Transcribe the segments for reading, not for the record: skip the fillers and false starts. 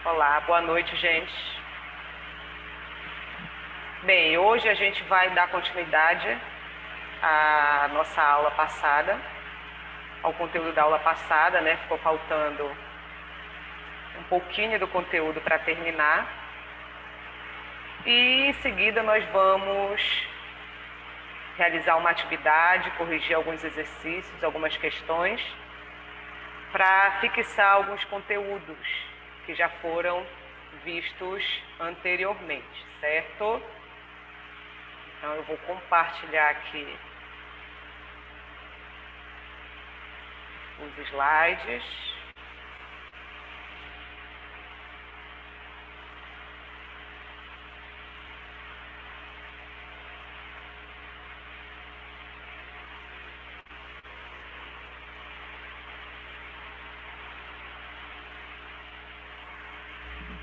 Olá, boa noite, gente. Bem, hoje a gente vai dar continuidade à nossa aula passada, ao conteúdo da aula passada, né? Ficou faltando um pouquinho do conteúdo para terminar. E em seguida nós vamos realizar uma atividade, corrigir alguns exercícios, algumas questões, para fixar alguns conteúdos que já foram vistos anteriormente, certo? Então eu vou compartilhar aqui os slides.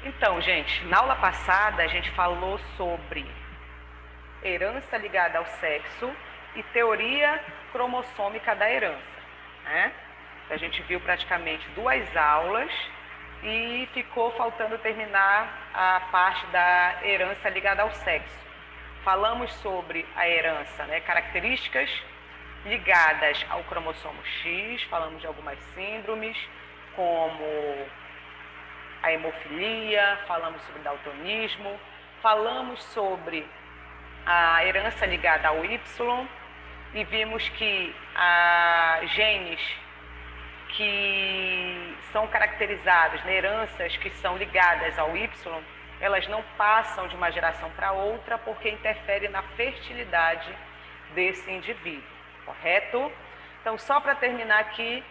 Então, gente, na aula passada a gente falou sobre herança ligada ao sexo e teoria cromossômica da herança, né? A gente viu praticamente 2 aulas e ficou faltando terminar a parte da herança ligada ao sexo. Falamos sobre a herança, né? Características ligadas ao cromossomo X, falamos de algumas síndromes, como a hemofilia, falamos sobre daltonismo, falamos sobre a herança ligada ao Y e vimos que genes que são caracterizados, né, heranças que são ligadas ao Y, elas não passam de uma geração para outra porque interferem na fertilidade desse indivíduo, correto? Então, só para terminar aqui,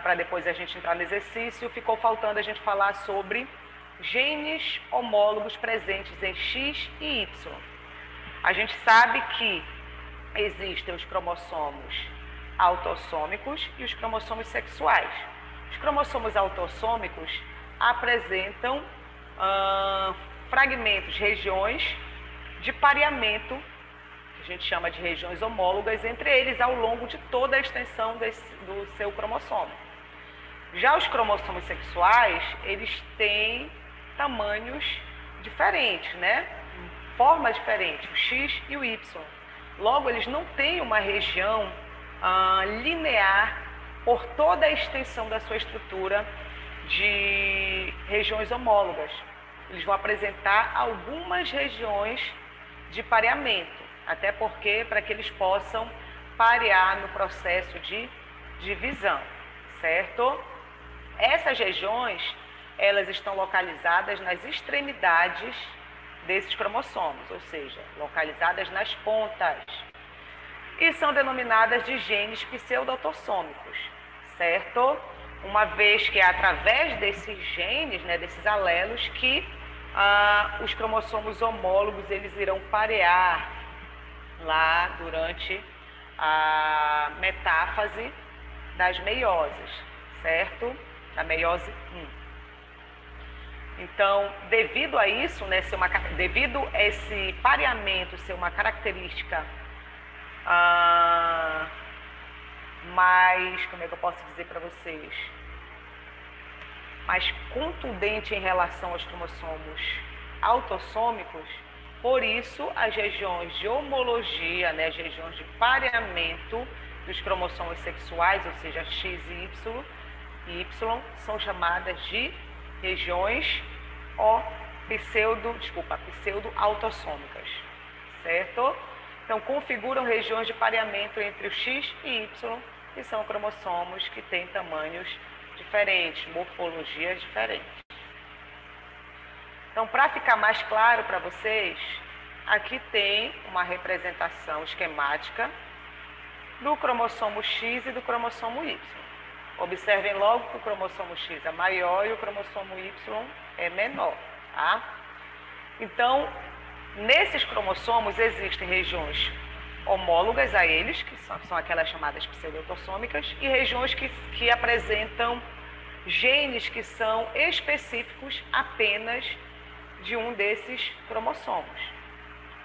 para depois a gente entrar no exercício, ficou faltando a gente falar sobre genes homólogos presentes em X e Y. A gente sabe que existem os cromossomos autossômicos e os cromossomos sexuais. Os cromossomos autossômicos apresentam fragmentos, regiões de pareamento, que a gente chama de regiões homólogas, entre eles ao longo de toda a extensão do seu cromossomo. Já os cromossomos sexuais, eles têm tamanhos diferentes, né? Formas diferentes, o X e o Y. Logo, eles não têm uma região linear por toda a extensão da sua estrutura de regiões homólogas. Eles vão apresentar algumas regiões de pareamento, até porque para que eles possam parear no processo de divisão, certo? Essas regiões, elas estão localizadas nas extremidades desses cromossomos, ou seja, localizadas nas pontas, e são denominadas de genes pseudo-autossômicos, certo? Uma vez que é através desses genes, né, desses alelos, que os cromossomos homólogos eles irão parear lá durante a metáfase das meioses, certo? Da meiose 1. Então, devido a isso, né, devido a esse pareamento ser uma característica mais, como é que eu posso dizer para vocês, mais contundente em relação aos cromossomos autossômicos, por isso as regiões de homologia, né, as regiões de pareamento dos cromossomos sexuais, ou seja, X e Y, são chamadas de regiões pseudo-autossômicas, certo? Então, configuram regiões de pareamento entre o X e Y, que são cromossomos que têm tamanhos diferentes, morfologias diferentes. Então, para ficar mais claro para vocês, aqui tem uma representação esquemática do cromossomo X e do cromossomo Y. Observem logo que o cromossomo X é maior e o cromossomo Y é menor, tá? Então, nesses cromossomos existem regiões homólogas a eles, que são aquelas chamadas pseudo-autossômicas, e regiões que apresentam genes que são específicos apenas de um desses cromossomos.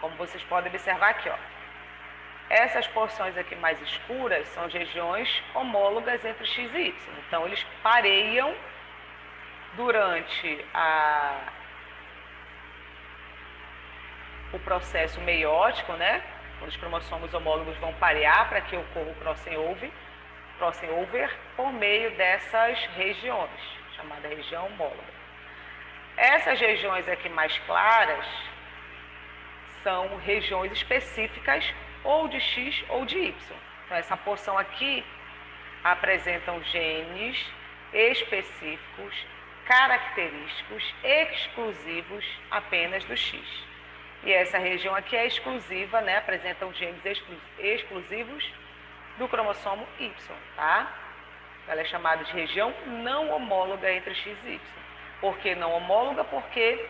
Como vocês podem observar aqui, ó. Essas porções aqui mais escuras são as regiões homólogas entre X e Y. Então, eles pareiam durante o processo meiótico, né? Quando os cromossomos homólogos vão parear para que ocorra o crossover por meio dessas regiões, chamada região homóloga. Essas regiões aqui mais claras são regiões específicas ou de X ou de Y. Então, essa porção aqui apresentam genes específicos, característicos, exclusivos apenas do X. E essa região aqui é exclusiva, né? Apresentam genes exclusivos do cromossomo Y, tá? Ela é chamada de região não homóloga entre X e Y. Por que não homóloga? Porque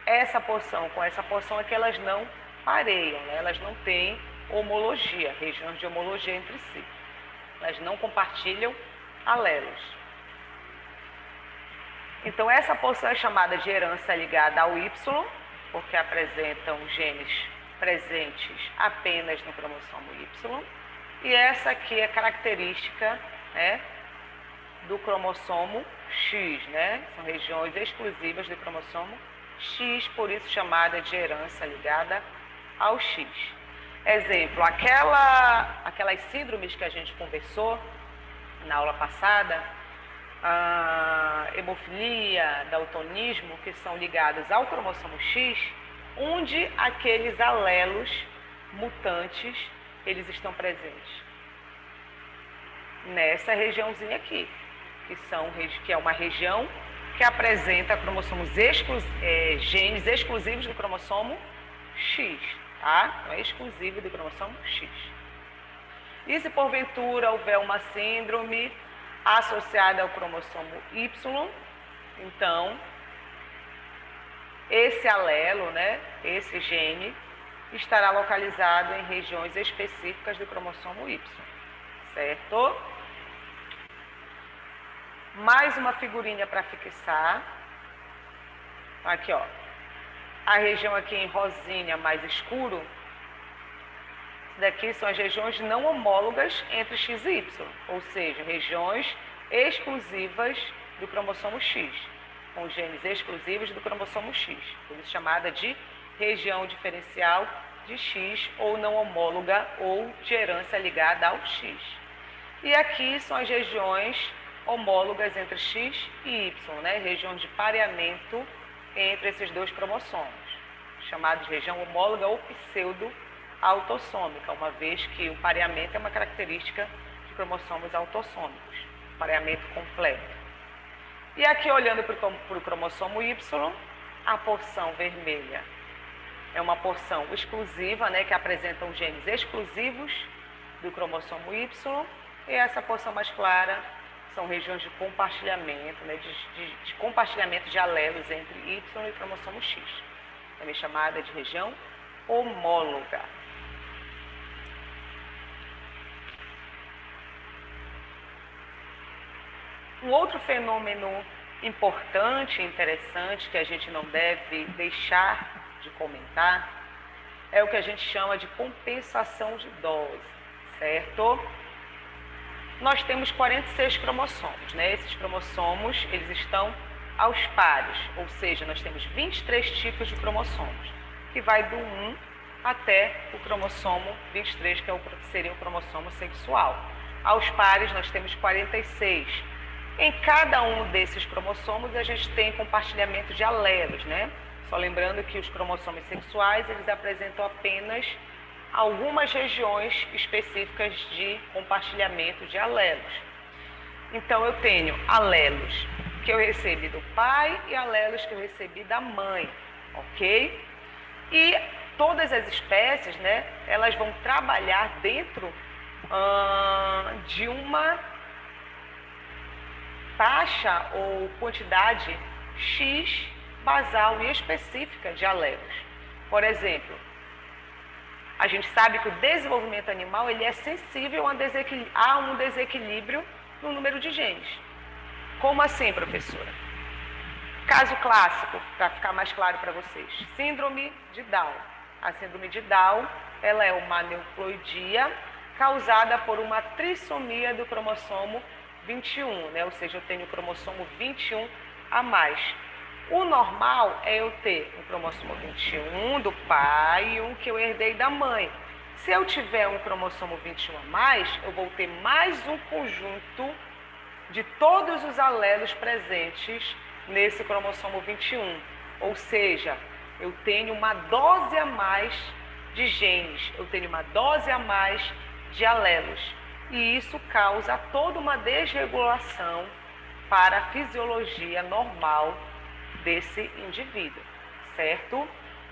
essa porção com essa porção aqui elas não pareiam, né? Elas não têm homologia, regiões de homologia entre si. Elas não compartilham alelos. Então essa porção é chamada de herança ligada ao Y, porque apresentam genes presentes apenas no cromossomo Y. E essa aqui é característica, né, do cromossomo X, né? São regiões exclusivas do cromossomo X, por isso chamada de herança ligada ao X. Exemplo, aquelas síndromes que a gente conversou na aula passada, a hemofilia, daltonismo, que são ligados ao cromossomo X, onde aqueles alelos mutantes eles estão presentes. Nessa regiãozinha aqui, que é uma região que apresenta genes exclusivos do cromossomo X, tá? Então, é exclusivo do cromossomo X. E se porventura houver uma síndrome associada ao cromossomo Y, então esse alelo, né, esse gene, estará localizado em regiões específicas do cromossomo Y, certo? Mais uma figurinha para fixar. Aqui, ó. A região aqui em rosinha mais escuro. Isso daqui são as regiões não homólogas entre X e Y, ou seja, regiões exclusivas do cromossomo X, com genes exclusivos do cromossomo X, por isso chamada de região diferencial de X ou não homóloga ou de herança ligada ao X. E aqui são as regiões homólogas entre X e Y, né? Regiões de pareamento entre esses dois cromossomos, chamadas de região homóloga ou pseudo-autossômica, uma vez que o pareamento é uma característica de cromossomos autossômicos, pareamento completo. E aqui, olhando para o cromossomo Y, a porção vermelha é uma porção exclusiva, né, que apresentam genes exclusivos do cromossomo Y, e essa porção mais clara são regiões de compartilhamento, né, de compartilhamento de alelos entre Y e cromossomo X, também chamada de região homóloga. Um outro fenômeno importante e interessante que a gente não deve deixar de comentar é o que a gente chama de compensação de dose, certo? Nós temos 46 cromossomos, né? Esses cromossomos, eles estão aos pares, ou seja, nós temos 23 tipos de cromossomos, que vai do 1 até o cromossomo 23, que seria o cromossomo sexual. Aos pares, nós temos 46. Em cada um desses cromossomos, a gente tem compartilhamento de alelos, né? Só lembrando que os cromossomos sexuais, eles apresentam apenas algumas regiões específicas de compartilhamento de alelos. Então, eu tenho alelos que eu recebi do pai e alelos que eu recebi da mãe, ok? E todas as espécies, né, elas vão trabalhar dentro de uma taxa ou quantidade X basal e específica de alelos. Por exemplo, a gente sabe que o desenvolvimento animal ele é sensível a um desequilíbrio no número de genes. Como assim, professora? Caso clássico, para ficar mais claro para vocês, síndrome de Down. A síndrome de Down, ela é uma aneuploidia causada por uma trissomia do cromossomo 21, né? Ou seja, eu tenho o cromossomo 21 a mais. O normal é eu ter um cromossomo 21 do pai e um que eu herdei da mãe. Se eu tiver um cromossomo 21 a mais, eu vou ter mais um conjunto de todos os alelos presentes nesse cromossomo 21. Ou seja, eu tenho uma dose a mais de genes, eu tenho uma dose a mais de alelos. E isso causa toda uma desregulação para a fisiologia normal desse indivíduo, certo?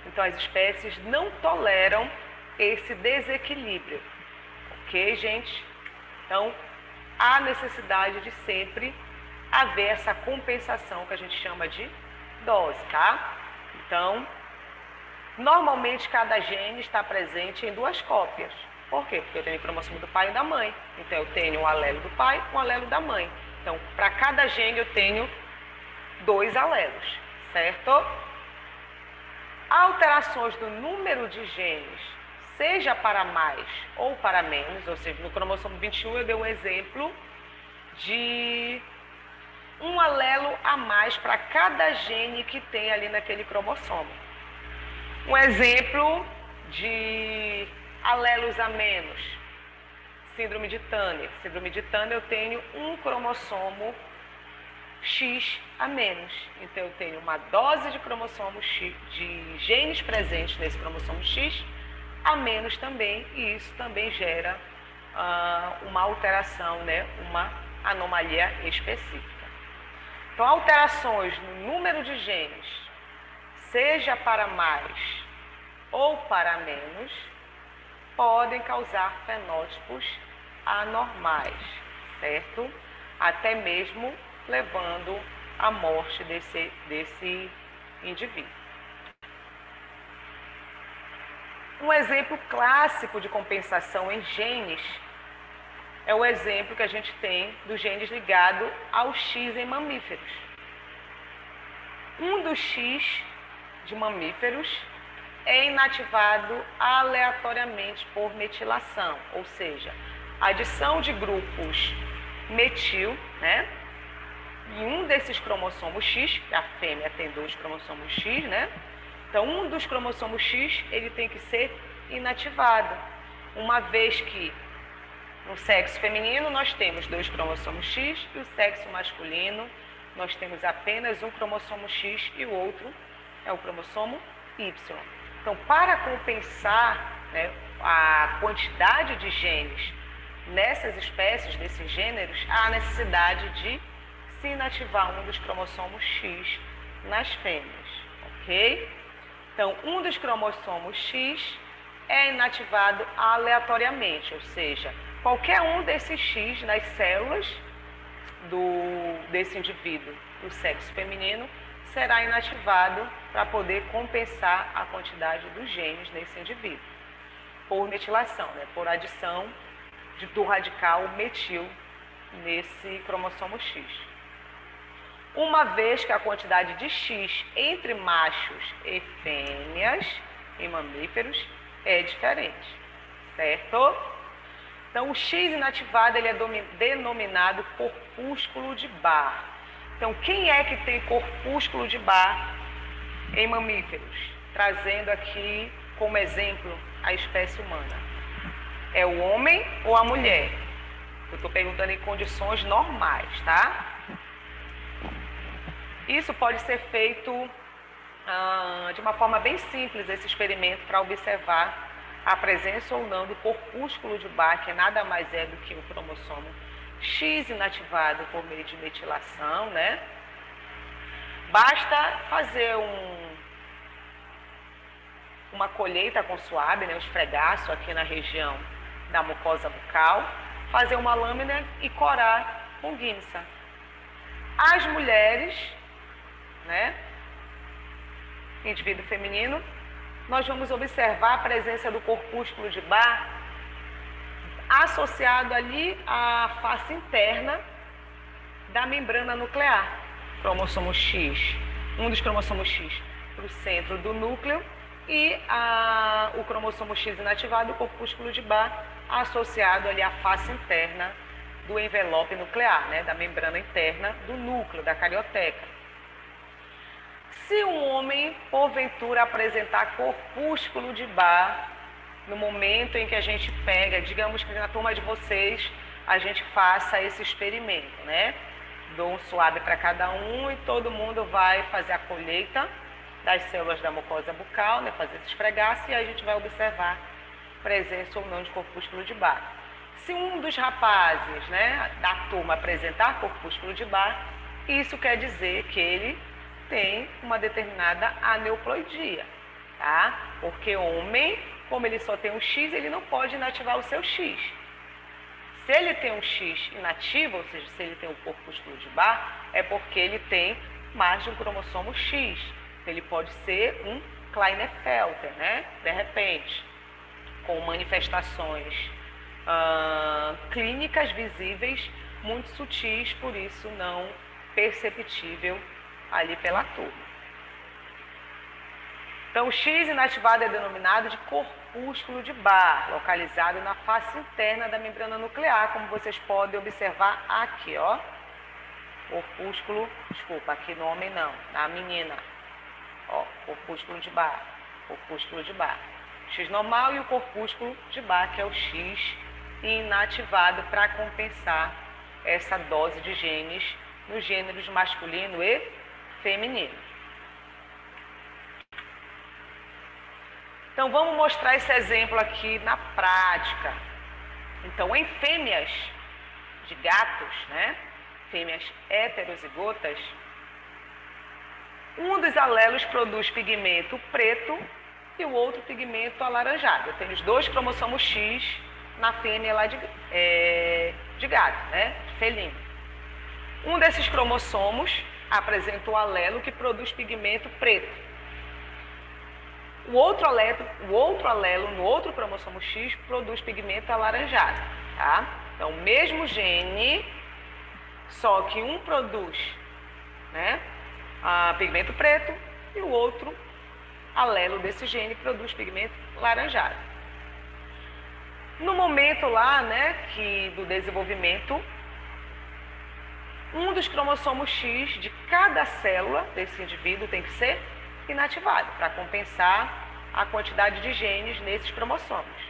Então, as espécies não toleram esse desequilíbrio, ok, gente? Então, há necessidade de sempre haver essa compensação que a gente chama de dose, tá? Então, normalmente cada gene está presente em 2 cópias. Por quê? Porque eu tenho o cromossomo do pai e da mãe. Então, eu tenho um alelo do pai e um alelo da mãe. Então, para cada gene eu tenho 2 alelos, certo? Alterações do número de genes, seja para mais ou para menos, ou seja, no cromossomo 21 eu dei um exemplo de um alelo a mais para cada gene que tem ali naquele cromossomo. Um exemplo de alelos a menos, síndrome de Turner. Síndrome de Turner eu tenho um cromossomo X a menos. Então eu tenho uma dose de cromossomo X, de genes presentes nesse cromossomo X a menos também, e isso também gera uma alteração, né? Uma anomalia específica. Então, alterações no número de genes, seja para mais ou para menos, podem causar fenótipos anormais, certo? Até mesmo levando à morte desse indivíduo. Um exemplo clássico de compensação em genes é o exemplo que a gente tem dos genes ligados ao X em mamíferos. Um dos X de mamíferos é inativado aleatoriamente por metilação, ou seja, a adição de grupos metil, né? E um desses cromossomos X, que a fêmea tem 2 cromossomos X, né? Então, um dos cromossomos X, ele tem que ser inativado, uma vez que no sexo feminino nós temos 2 cromossomos X e o sexo masculino nós temos apenas um cromossomo X e o outro é o cromossomo Y. Então, para compensar, né, a quantidade de genes nessas espécies, desses gêneros, há necessidade de se inativar um dos cromossomos X nas fêmeas, ok? Então, um dos cromossomos X é inativado aleatoriamente, ou seja, qualquer um desses X nas células desse indivíduo do sexo feminino será inativado para poder compensar a quantidade dos genes nesse indivíduo, por metilação, né? Por adição do radical metil nesse cromossomo X. Uma vez que a quantidade de X entre machos e fêmeas em mamíferos é diferente, certo? Então, o X inativado ele é denominado corpúsculo de Barr. Então, quem é que tem corpúsculo de Barr em mamíferos? Trazendo aqui como exemplo a espécie humana. É o homem ou a mulher? Eu estou perguntando em condições normais, tá? Isso pode ser feito de uma forma bem simples, esse experimento, para observar a presença ou não do corpúsculo de Barr, que nada mais é do que o cromossomo X inativado por meio de metilação, né? Basta fazer uma colheita com suave, né, um esfregaço aqui na região da mucosa bucal, fazer uma lâmina e corar com guinça. As mulheres, né, indivíduo feminino, nós vamos observar a presença do corpúsculo de Barr associado ali à face interna da membrana nuclear. Cromossomo X, um dos cromossomos X para o centro do núcleo e o cromossomo X inativado, o corpúsculo de Barr, associado ali à face interna do envelope nuclear, né, da membrana interna do núcleo, da carioteca. Se um homem, porventura, apresentar corpúsculo de Bar, no momento em que a gente pega, digamos que na turma de vocês, a gente faça esse experimento, né? Dou um suave para cada um e todo mundo vai fazer a colheita das células da mucosa bucal, né? Fazer esse esfregaço e aí a gente vai observar presença ou não de corpúsculo de Bar. Se um dos rapazes, né, da turma apresentar corpúsculo de Bar, isso quer dizer que ele tem uma determinada aneuploidia, tá? Porque homem, como ele só tem um X, ele não pode inativar o seu X. Se ele tem um X inativo, ou seja, se ele tem um corpúsculo de Bar, é porque ele tem mais de um cromossomo X. Ele pode ser um Klinefelter, né? De repente, com manifestações clínicas visíveis muito sutis, por isso não perceptível ali pela turma. Então, o X inativado é denominado de corpúsculo de Bar, localizado na face interna da membrana nuclear, como vocês podem observar aqui, ó. Corpúsculo, desculpa, aqui no homem não, na menina. Ó, corpúsculo de Bar, corpúsculo de Bar. X normal e o corpúsculo de Bar, que é o X inativado para compensar essa dose de genes nos gêneros masculino e feminino. Então, vamos mostrar esse exemplo aqui na prática. Então, em fêmeas de gatos, né, fêmeas heterozigotas, um dos alelos produz pigmento preto e o outro pigmento alaranjado. Eu tenho os dois cromossomos X na fêmea lá de gato, né, de felino. Um desses cromossomos apresenta o alelo que produz pigmento preto. O outro alelo no outro cromossomo X produz pigmento alaranjado, tá? Então, o mesmo gene, só que um produz, né, pigmento preto e o outro alelo desse gene produz pigmento laranjado. No momento lá, né, do desenvolvimento, um dos cromossomos X de cada célula desse indivíduo tem que ser inativado para compensar a quantidade de genes nesses cromossomos,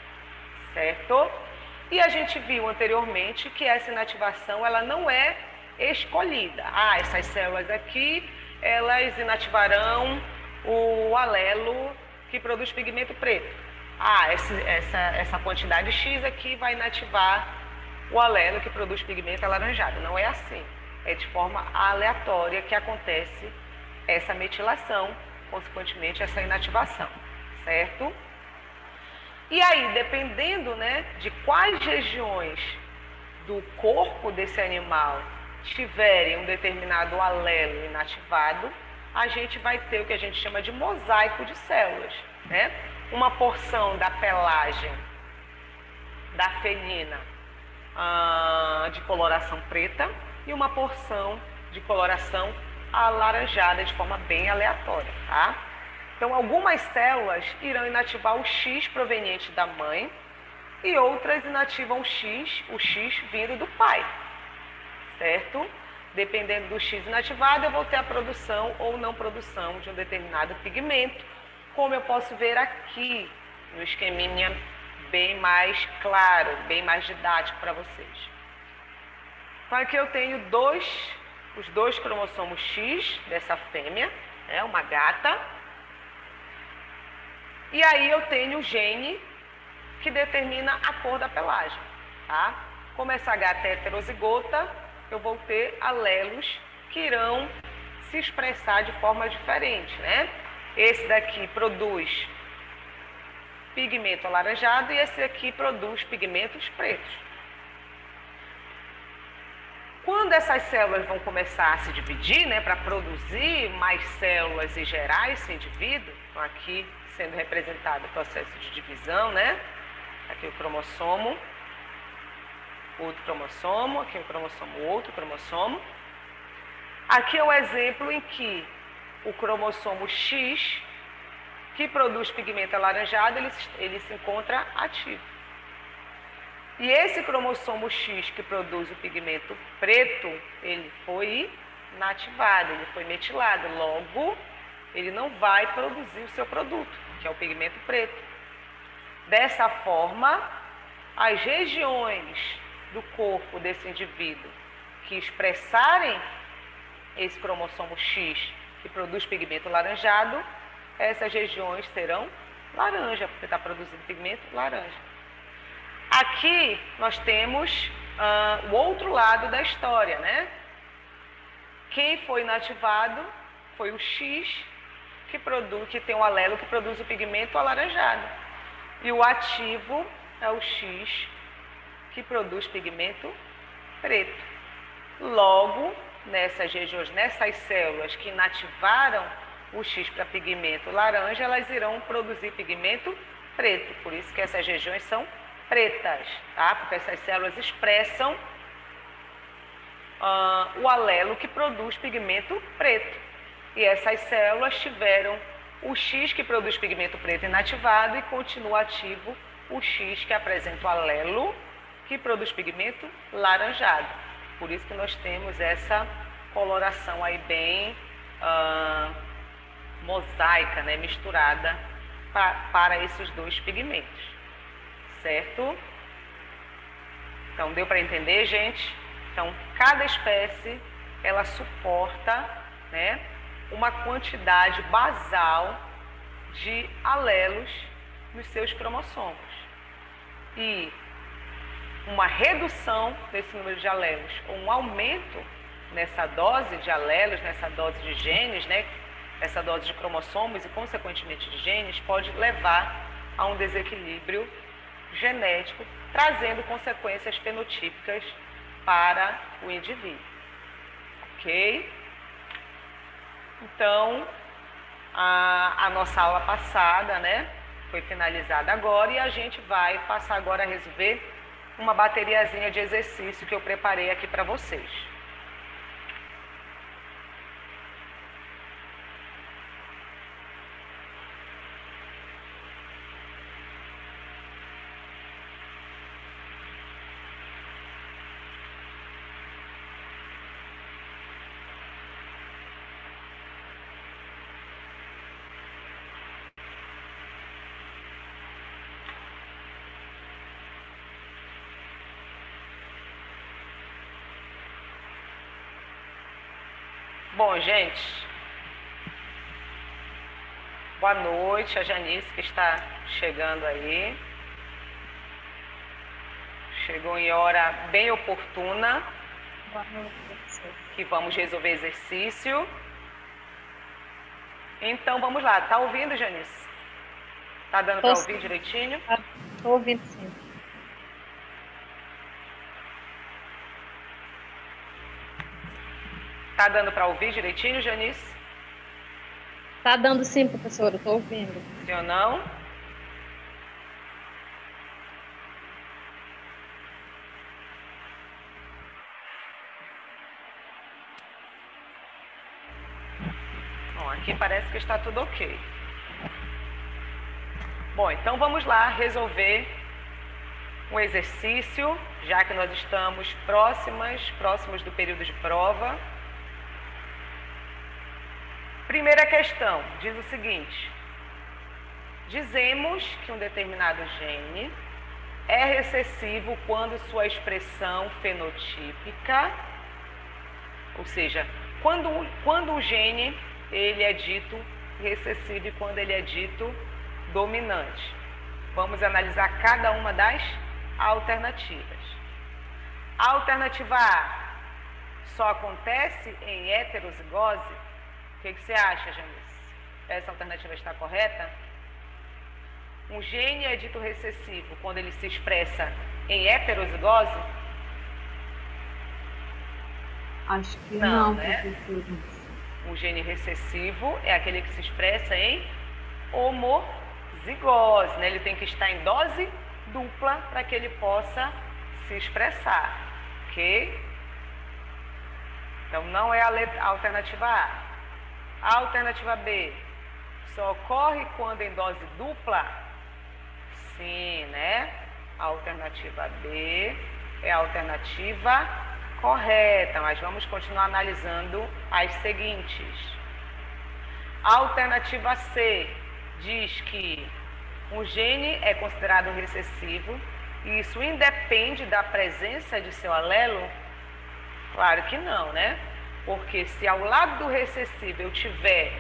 certo? E a gente viu anteriormente que essa inativação ela não é escolhida. Essas células aqui, elas inativarão o alelo que produz pigmento preto. Essa quantidade X aqui vai inativar o alelo que produz pigmento alaranjado. Não é assim. É de forma aleatória que acontece essa metilação, consequentemente essa inativação, certo? E aí, dependendo, né, de quais regiões do corpo desse animal tiverem um determinado alelo inativado, a gente vai ter o que a gente chama de mosaico de células, né? Uma porção da pelagem da felina de coloração preta e uma porção de coloração alaranjada de forma bem aleatória, tá? Então, algumas células irão inativar o X proveniente da mãe e outras inativam o X vindo do pai, certo? Dependendo do X inativado, eu vou ter a produção ou não produção de um determinado pigmento, como eu posso ver aqui no esqueminha bem mais claro, bem mais didático para vocês. Então, aqui eu tenho os dois cromossomos X dessa fêmea, né, uma gata. E aí eu tenho o gene que determina a cor da pelagem, tá? Como essa gata é heterozigota, eu vou ter alelos que irão se expressar de forma diferente, né? Esse daqui produz pigmento alaranjado e esse aqui produz pigmentos pretos. Quando essas células vão começar a se dividir, né, para produzir mais células e gerar esse indivíduo, então aqui sendo representado o processo de divisão, né? Aqui o cromossomo, outro cromossomo, aqui o cromossomo, outro cromossomo. Aqui é o exemplo em que o cromossomo X, que produz pigmento alaranjado, ele se encontra ativo. E esse cromossomo X que produz o pigmento preto, ele foi inativado, ele foi metilado. Logo, ele não vai produzir o seu produto, que é o pigmento preto. Dessa forma, as regiões do corpo desse indivíduo que expressarem esse cromossomo X, que produz pigmento laranjado, essas regiões serão laranja, porque está produzindo pigmento laranja. Aqui nós temos o outro lado da história, né? Quem foi inativado foi o X, que tem um alelo que produz o pigmento alaranjado. E o ativo é o X, que produz pigmento preto. Logo, nessas regiões, nessas células que inativaram o X para pigmento laranja, elas irão produzir pigmento preto. Por isso que essas regiões são pretas, tá? Porque essas células expressam o alelo que produz pigmento preto. E essas células tiveram o X que produz pigmento preto inativado e continua ativo o X que apresenta o alelo que produz pigmento laranjado. Por isso que nós temos essa coloração aí bem mosaica, né, misturada para esses dois pigmentos, certo? Então, deu para entender, gente? Então, cada espécie, ela suporta, né, uma quantidade basal de alelos nos seus cromossomos. E uma redução desse número de alelos, ou um aumento nessa dose de alelos, nessa dose de genes, né, essa dose de cromossomos e, consequentemente, de genes, pode levar a um desequilíbrio genético, trazendo consequências fenotípicas para o indivíduo. Ok? Então, a nossa aula passada, né, foi finalizada agora e a gente vai passar agora a resolver uma bateriazinha de exercício que eu preparei aqui para vocês. Bom, gente, boa noite, a Janice que está chegando aí. Chegou em hora bem oportuna. Boa noite, professor. Que vamos resolver exercício. Então, vamos lá. Tá ouvindo, Janice? Tá dando para ouvir direitinho? Estou ouvindo, sim. Tá dando para ouvir direitinho, Janice? Tá dando sim, professora, estou ouvindo. Sim ou não? Bom, aqui parece que está tudo ok. Bom, então vamos lá resolver um exercício, já que nós estamos próximos do período de prova. Primeira questão, diz o seguinte: dizemos que um determinado gene é recessivo quando sua expressão fenotípica, ou seja, quando o gene ele é dito recessivo e quando ele é dito dominante. Vamos analisar cada uma das alternativas. A alternativa A só acontece em heterozigose. O que você acha, Janice? Essa alternativa está correta? Um gene é dito recessivo quando ele se expressa em heterozigose? Acho que não, né? professora. Um gene recessivo é aquele que se expressa em homozigose, né? Ele tem que estar em dose dupla para que ele possa se expressar, ok? Então, não é a alternativa A. A alternativa B só ocorre quando em dose dupla? Sim, né? A alternativa B é a alternativa correta, mas vamos continuar analisando as seguintes. A alternativa C diz que um gene é considerado recessivo e isso independe da presença de seu alelo? Claro que não, né? Porque se ao lado do recessivo eu tiver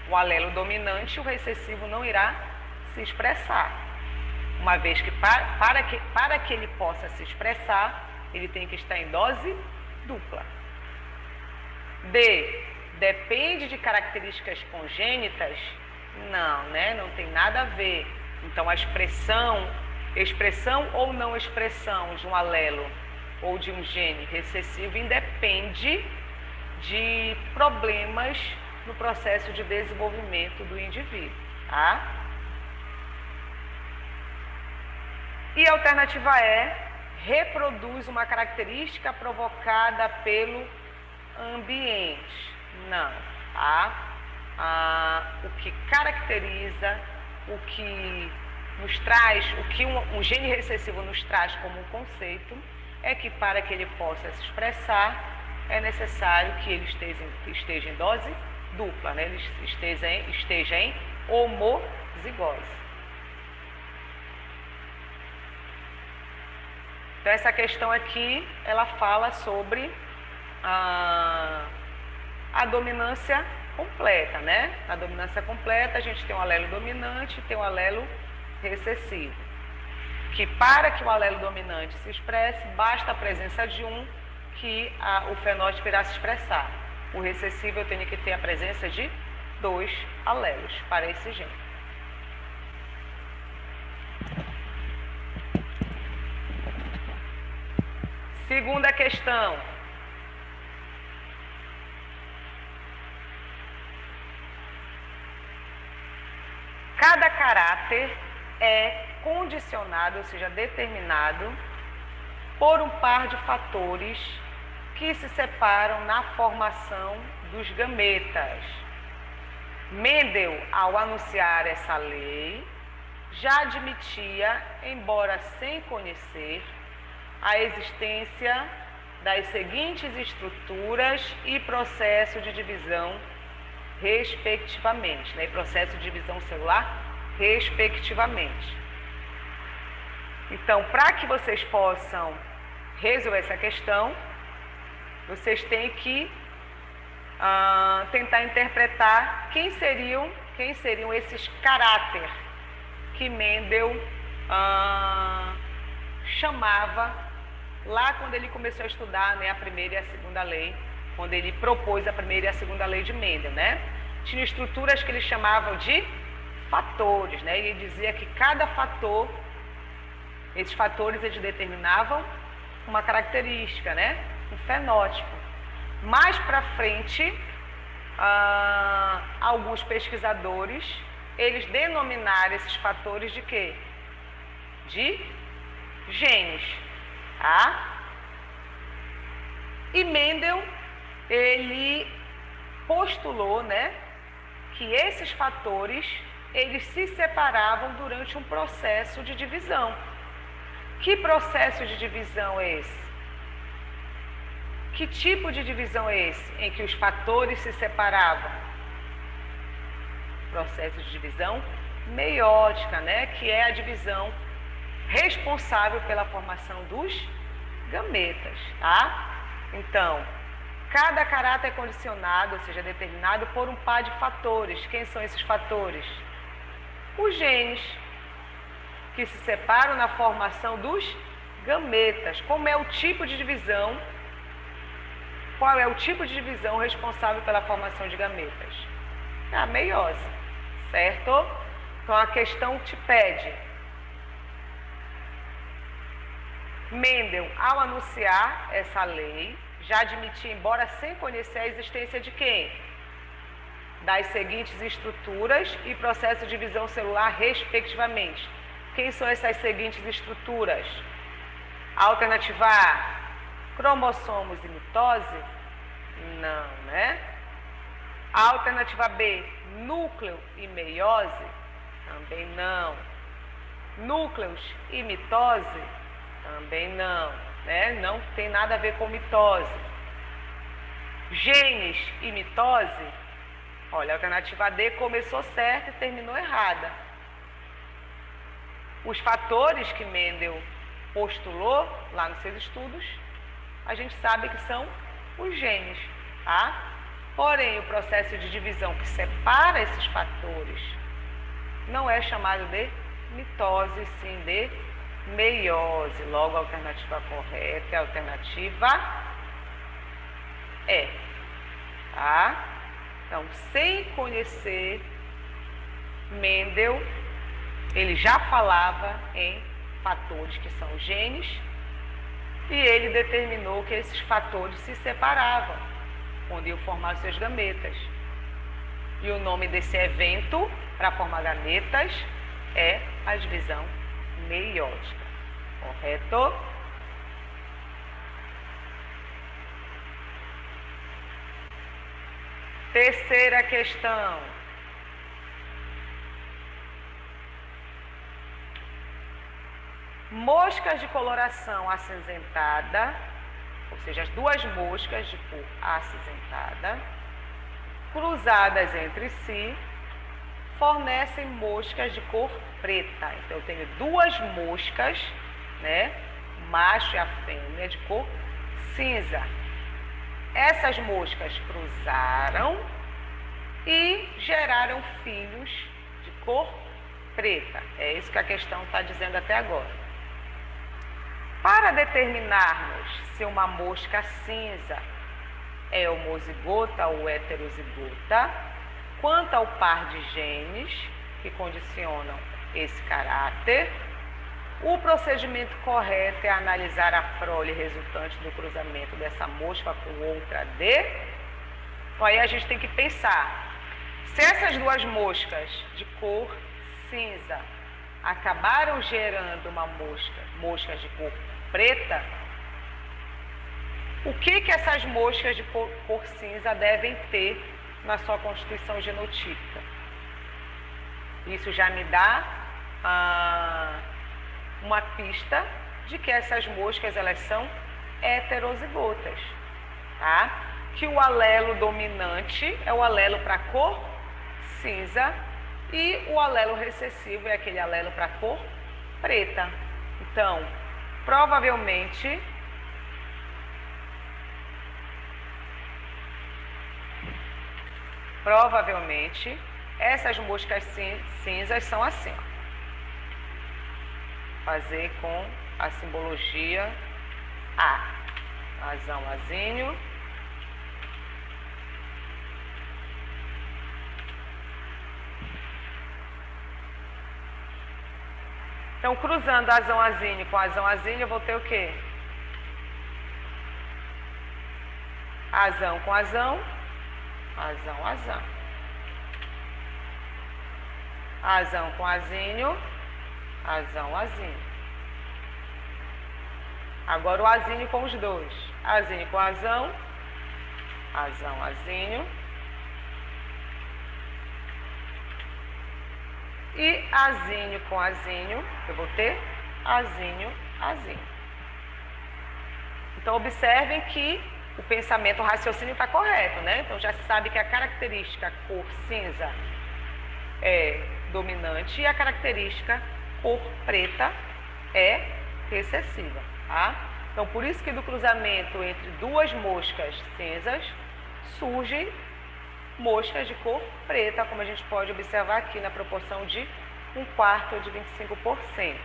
o alelo dominante, o recessivo não irá se expressar. Uma vez que para que ele possa se expressar, ele tem que estar em dose dupla. D. Depende de características congênitas? Não, né? Não tem nada a ver. Então, a expressão ou não expressão de um alelo ou de um gene recessivo independe de problemas no processo de desenvolvimento do indivíduo, tá? E a alternativa E, reproduz uma característica provocada pelo ambiente. Não, tá? O que caracteriza, o que nos traz, o que um gene recessivo nos traz como um conceito, é que para que ele possa se expressar, é necessário que ele esteja em dose dupla, né? Ele esteja em homozigose. Então, essa questão aqui, ela fala sobre a dominância completa, né? Na dominância completa, a gente tem um alelo dominante e tem um alelo recessivo. Que para que o alelo dominante se expresse, basta a presença de um que o fenótipo irá se expressar. O recessivo eu tenho que ter a presença de 2 alelos para esse gene. Segunda questão. Cada caráter é condicionado, ou seja, determinado por um par de fatores que se separam na formação dos gametas. Mendel, ao anunciar essa lei, já admitia, embora sem conhecer, a existência das seguintes estruturas e processo de divisão, respectivamente, né? E processo de divisão celular, respectivamente. Então, para que vocês possam resolver essa questão, vocês têm que tentar interpretar quem seriam esses caráteres que Mendel chamava lá quando ele começou a estudar, né, a primeira e a segunda lei, quando ele propôs a primeira e a segunda lei de Mendel, né? Tinha estruturas que ele chamava de fatores, né? Ele dizia que cada fator, esses fatores eles determinavam uma característica, né? Um fenótipo. Mais para frente, alguns pesquisadores, eles denominaram esses fatores de quê? De genes, tá? E Mendel, ele postulou, né, que esses fatores, eles se separavam durante um processo de divisão. Que processo de divisão é esse? Que tipo de divisão é esse em que os fatores se separavam? Processo de divisão meiótica, né, que é a divisão responsável pela formação dos gametas, tá? Então, cada caráter é condicionado, ou seja, determinado por um par de fatores. Quem são esses fatores? Os genes, que se separam na formação dos gametas. Como é o tipo de divisão? Qual é o tipo de divisão responsável pela formação de gametas? A meiose, certo? Então, a questão te pede. Mendel, ao anunciar essa lei, já admitia, embora sem conhecer a existência de quem? Das seguintes estruturas e processos de divisão celular, respectivamente. Quem são essas seguintes estruturas? Alternativa A, cromossomos e mitose? Não, né? Alternativa B, núcleo e meiose? Também não. Núcleos e mitose? Também não, né? Não tem nada a ver com mitose. Genes e mitose? Olha, a alternativa D começou certa e terminou errada. Os fatores que Mendel postulou lá nos seus estudos, a gente sabe que são os genes, tá? Porém, o processo de divisão que separa esses fatores não é chamado de mitose, sim de meiose. Logo, a alternativa correta é a alternativa E, tá? Então, sem conhecer Mendel, ele já falava em fatores que são genes e ele determinou que esses fatores se separavam quando iam formar seus gametas. E o nome desse evento para formar gametas é a divisão meiótica. Correto? Terceira questão. Moscas de coloração acinzentada, ou seja, as duas moscas de cor acinzentada, cruzadas entre si, fornecem moscas de cor preta. Então, eu tenho duas moscas, né, macho e a fêmea, de cor cinza. Essas moscas cruzaram e geraram filhos de cor preta. É isso que a questão está dizendo até agora. Para determinarmos se uma mosca cinza é homozigota ou heterozigota, quanto ao par de genes que condicionam esse caráter, o procedimento correto é analisar a prole resultante do cruzamento dessa mosca com outra D. Então, aí a gente tem que pensar, se essas duas moscas de cor cinza acabaram gerando uma moscas de cor preta, o que essas moscas de cor cinza devem ter na sua constituição genotípica? Isso já me dá uma pista de que essas moscas elas são heterozigotas, tá? Que o alelo dominante é o alelo para cor cinza e o alelo recessivo é aquele alelo para cor preta. Então, provavelmente essas moscas cinzas são assim, ó. Fazer com a simbologia A. Azão, azinho. Então, cruzando azão, azinho com azão, azinho, eu vou ter o quê? Azão com azão, azão, azão. Azão com azinho, azão, azinho. Agora o azinho com os dois. Azinho com azão, azão, azinho. E azinho com azinho, eu vou ter azinho, azinho. Então, observem que o pensamento, o raciocínio está correto, né? Então, já se sabe que a característica cor cinza é dominante e a característica cor preta é recessiva, tá? Então, por isso que do cruzamento entre duas moscas cinzas surgem moscas de cor preta, como a gente pode observar aqui na proporção de 1/4 de 25%.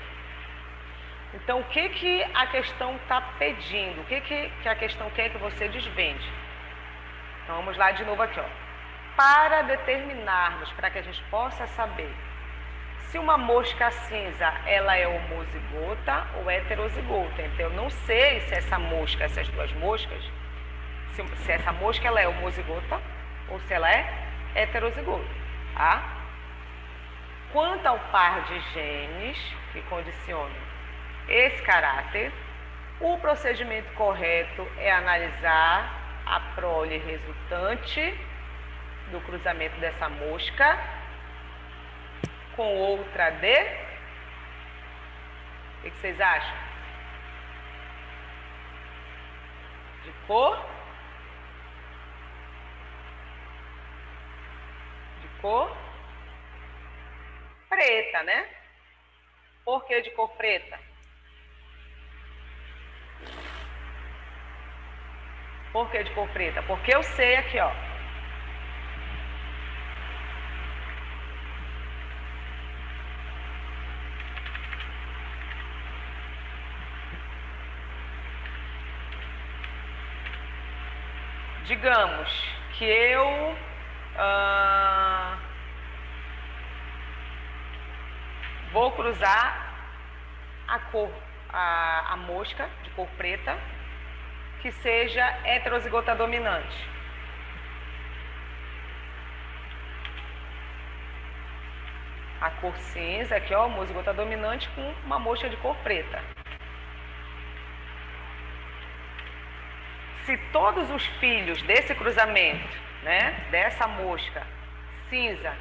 Então, o que a questão está pedindo? O que a questão quer que você desvende? Então, vamos lá de novo aqui, ó. Para determinarmos, para que a gente possa saber se uma mosca cinza ela é homozigota ou heterozigota. Então, eu não sei se essa mosca, essas duas moscas, se essa mosca ela é homozigota ou se ela é heterozigota, tá? Quanto ao par de genes que condicionam esse caráter, o procedimento correto é analisar a prole resultante do cruzamento dessa mosca com outra D. O que vocês acham? De cor cor preta, né? Por que de cor preta? Por que de cor preta? Porque eu sei aqui, ó. Digamos que eu vou cruzar a mosca de cor preta que seja heterozigota dominante. A cor cinza aqui, ó, homozigota dominante com uma mosca de cor preta. Se todos os filhos desse cruzamento, né, dessa mosca cinza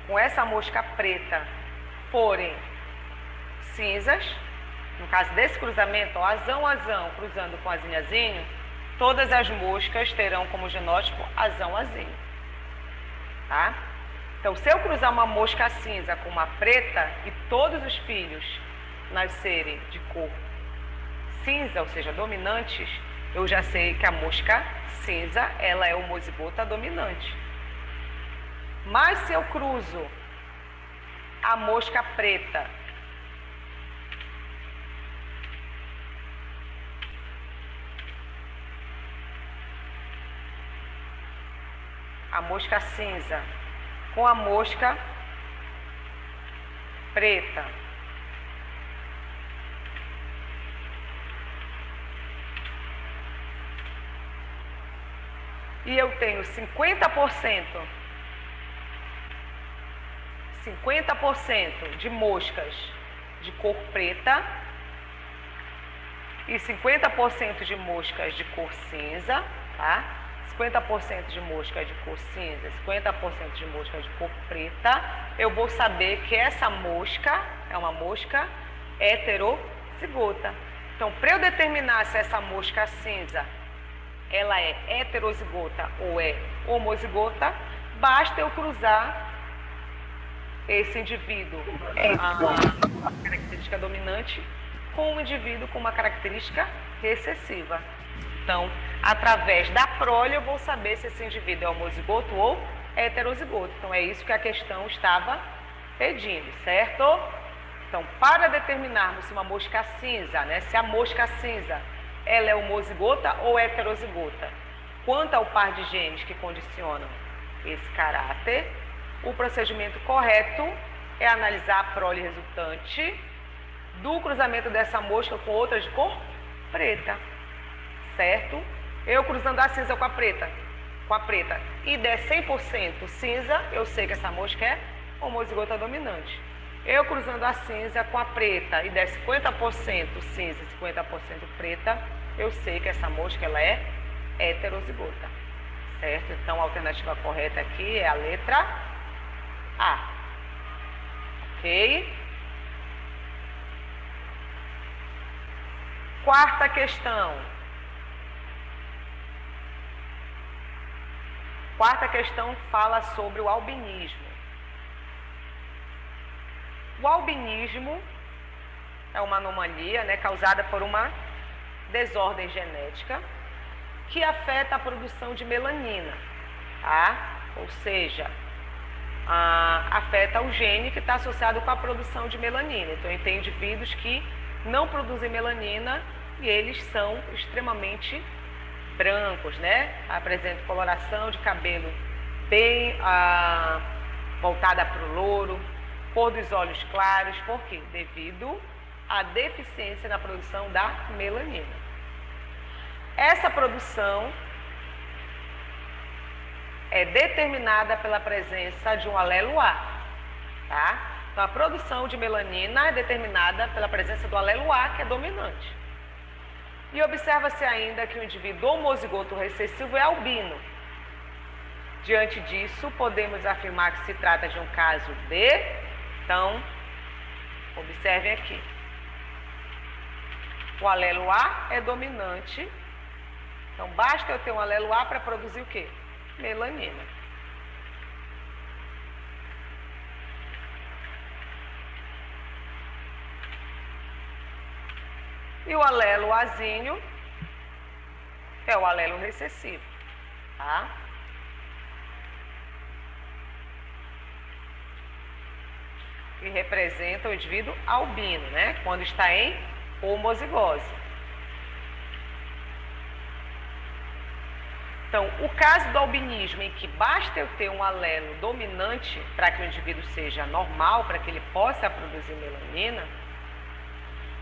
com essa mosca preta forem cinzas, no caso desse cruzamento, ó, azão cruzando com azinho, todas as moscas terão como genótipo azão-azinho, tá? Então, se eu cruzar uma mosca cinza com uma preta e todos os filhos nascerem de cor cinza, ou seja, dominantes, eu já sei que a mosca cinza, ela é homozigota dominante. Mas se eu cruzo a mosca preta a mosca cinza com a mosca preta, e eu tenho 50% de moscas de cor preta e 50% de moscas de cor cinza, tá? 50% de moscas de cor cinza, 50% de moscas de cor preta, eu vou saber que essa mosca é uma mosca heterozigota. Então, para eu determinar se essa mosca cinza ela é heterozigota ou é homozigota, basta eu cruzar esse indivíduo, a característica dominante, com um indivíduo com uma característica recessiva. Então, através da prole, eu vou saber se esse indivíduo é homozigoto ou heterozigoto. Então, é isso que a questão estava pedindo, certo? Então, para determinarmos se uma mosca cinza, né, se a mosca cinza ela é homozigota ou heterozigota, quanto ao par de genes que condicionam esse caráter, o procedimento correto é analisar a prole resultante do cruzamento dessa mosca com outra de cor preta, certo? Eu cruzando a cinza com a preta, e der 100% cinza, eu sei que essa mosca é homozigota dominante. Eu cruzando a cinza com a preta e der 50% cinza e 50% preta, eu sei que essa mosca ela é heterozigota, certo? Então a alternativa correta aqui é a letra A. Ok? Quarta questão. Quarta questão fala sobre o albinismo. O albinismo é uma anomalia, né, causada por uma desordem genética que afeta a produção de melanina, tá? Ou seja, afeta o gene que está associado com a produção de melanina. Então, tem indivíduos que não produzem melanina e eles são extremamente brancos, né? Apresentam coloração de cabelo bem voltada para o louro, cor dos olhos claros. Por quê? Devido à deficiência na produção da melanina. Essa produção é determinada pela presença de um alelo A, tá? Então, a produção de melanina é determinada pela presença do alelo A, que é dominante. E observa-se ainda que o indivíduo homozigoto recessivo é albino. Diante disso, podemos afirmar que se trata de um caso de... Então, observem aqui. O alelo A é dominante. Então, basta eu ter um alelo A para produzir o quê? Melanina. E o alelo azinho é o alelo recessivo, tá? Que representa o indivíduo albino, né? Quando está em homozigose. Então, o caso do albinismo, em que basta eu ter um alelo dominante para que o indivíduo seja normal, para que ele possa produzir melanina,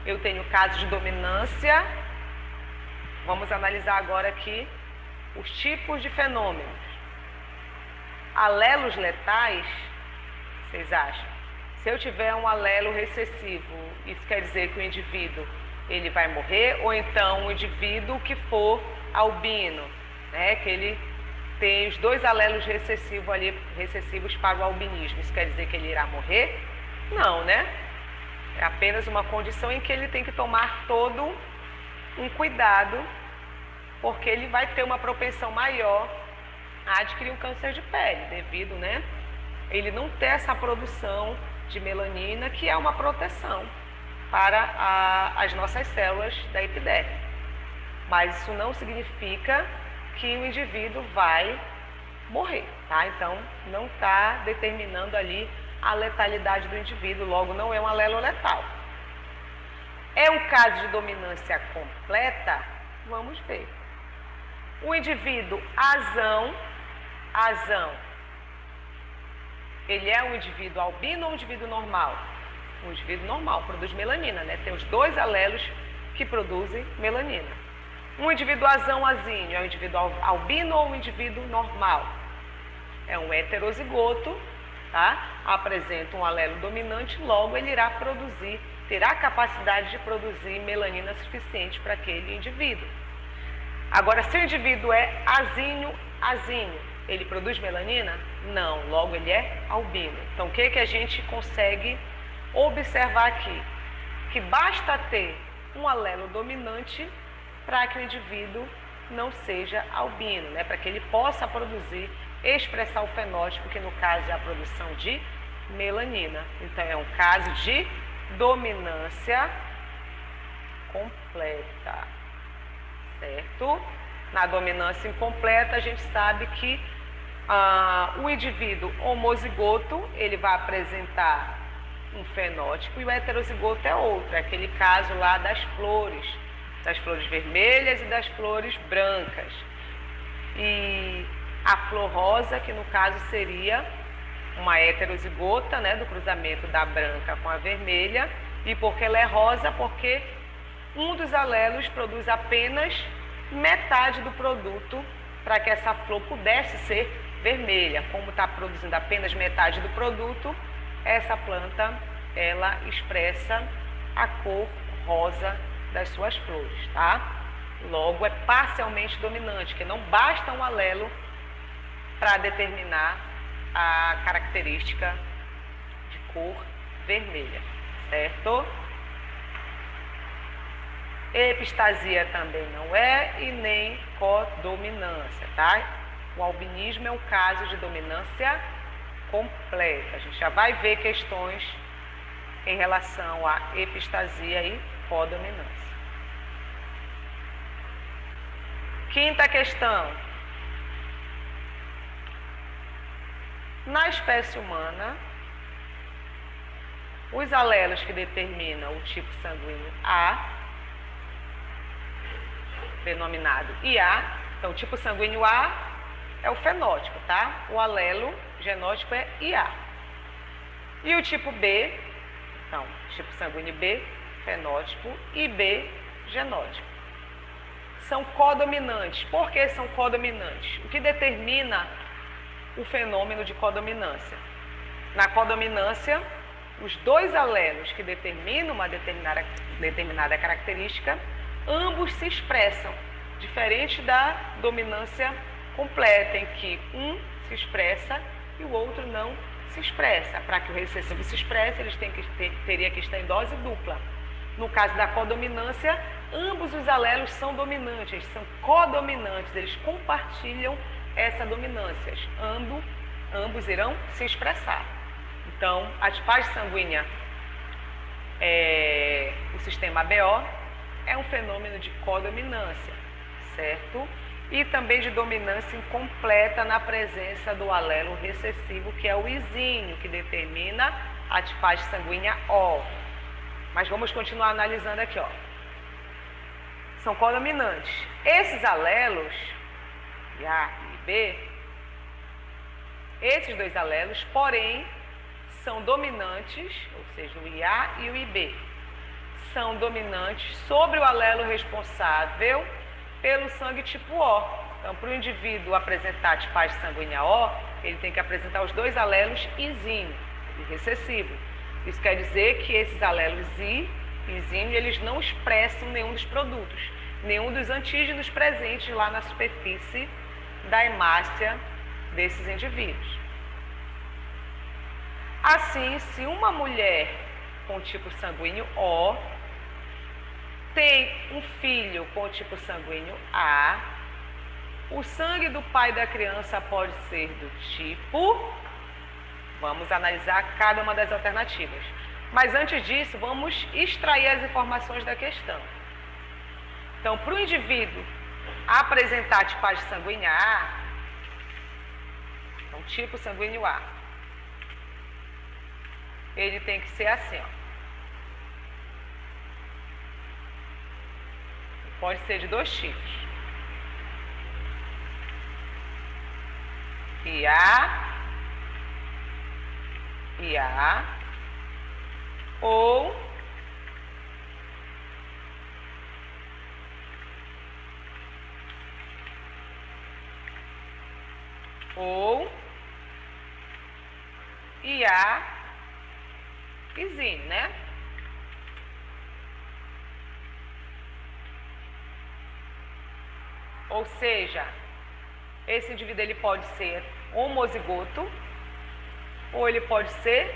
eu tenho casos de dominância. Vamos analisar agora aqui os tipos de fenômenos. Alelos letais, vocês acham? Se eu tiver um alelo recessivo, isso quer dizer que o indivíduo ele vai morrer, ou então o indivíduo que for albino, né, que ele tem os dois alelos recessivos para o albinismo, isso quer dizer que ele irá morrer? Não, né? É apenas uma condição em que ele tem que tomar todo um cuidado, porque ele vai ter uma propensão maior a adquirir um câncer de pele, devido, né, ele não ter essa produção de melanina, que é uma proteção para as nossas células da epiderme. Mas isso não significa que o indivíduo vai morrer, tá? Então, não está determinando ali a letalidade do indivíduo, logo não é um alelo letal. É um caso de dominância completa? Vamos ver. O indivíduo azão, ele é um indivíduo albino ou um indivíduo normal? Um indivíduo normal, produz melanina, né? Tem os dois alelos que produzem melanina. Um indivíduo azão-azinho é um indivíduo albino ou um indivíduo normal? É um heterozigoto, tá? Apresenta um alelo dominante, logo ele irá produzir, terá capacidade de produzir melanina suficiente para aquele indivíduo. Agora, se o indivíduo é azinho, ele produz melanina? Não, logo ele é albino. Então, o que a gente consegue observar aqui? Que basta ter um alelo dominante para que o indivíduo não seja albino, né? Para que ele possa produzir, expressar o fenótipo, que no caso é a produção de melanina. Então, é um caso de dominância completa, certo? Na dominância incompleta, a gente sabe que o indivíduo homozigoto, ele vai apresentar um fenótipo e o heterozigoto é outro, é aquele caso lá das flores vermelhas e das flores brancas. E a flor rosa, que no caso seria uma heterozigota, né, do cruzamento da branca com a vermelha. E por que ela é rosa? Porque um dos alelos produz apenas metade do produto para que essa flor pudesse ser vermelha. Como está produzindo apenas metade do produto, essa planta, ela expressa a cor rosa das suas flores, tá? Logo, é parcialmente dominante, que não basta um alelo para determinar a característica de cor vermelha, certo? Epistasia também não é e nem codominância, tá? O albinismo é um caso de dominância completa. A gente já vai ver questões em relação a epistasia e codominância. Quinta questão. Na espécie humana, os alelos que determinam o tipo sanguíneo A, denominado IA, então o tipo sanguíneo A é o fenótipo, tá? O alelo genótipo é IA. E o tipo B, então, tipo sanguíneo B, fenótipo, e B, genótipo. São codominantes. Por que são codominantes? O que determina o fenômeno de codominância? Na codominância, os dois alelos que determinam uma determinada característica, ambos se expressam, diferente da dominância completa, em que um se expressa e o outro não se expressa. Para que o recessivo se expresse, eles teria que estar em dose dupla. No caso da codominância, ambos os alelos são dominantes, são codominantes, eles compartilham essa dominância. Ambos irão se expressar. Então, a tipagem sanguínea é o sistema ABO, é um fenômeno de codominância, certo? E também de dominância incompleta na presença do alelo recessivo, que é o isínio, que determina a tipagem sanguínea O. Mas vamos continuar analisando aqui, ó. São codominantes. Esses alelos, A e B, esses dois alelos, porém, são dominantes, ou seja, o IA e o IB, são dominantes sobre o alelo responsável pelo sangue tipo O. Então, para o indivíduo apresentar a tipagem sanguínea O, ele tem que apresentar os dois alelos isínio e recessivo. Isso quer dizer que esses alelos I e isínio, eles não expressam nenhum dos produtos, nenhum dos antígenos presentes lá na superfície da hemácia desses indivíduos. Assim, se uma mulher com tipo sanguíneo O tem um filho com tipo sanguíneo A, o sangue do pai da criança pode ser do tipo... Vamos analisar cada uma das alternativas. Mas antes disso, vamos extrair as informações da questão. Então, para o indivíduo apresentar a tipagem sanguínea A, então, tipo sanguíneo A, ele tem que ser assim, ó. Pode ser de dois tipos. IA ou IA isínio, né? Ou seja, esse indivíduo ele pode ser homozigoto ou ele pode ser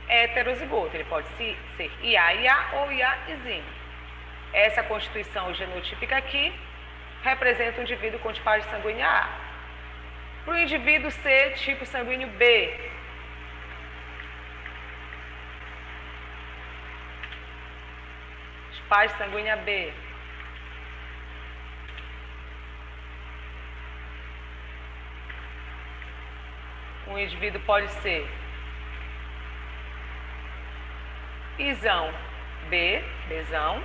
heterozigoto. Ele pode ser IA ou IA isínio. Essa constituição genotípica aqui representa o indivíduo com tipagem sanguínea A. Para o indivíduo ser tipo sanguíneo B, tipagem sanguínea B, um indivíduo pode ser Izão B, Bzão,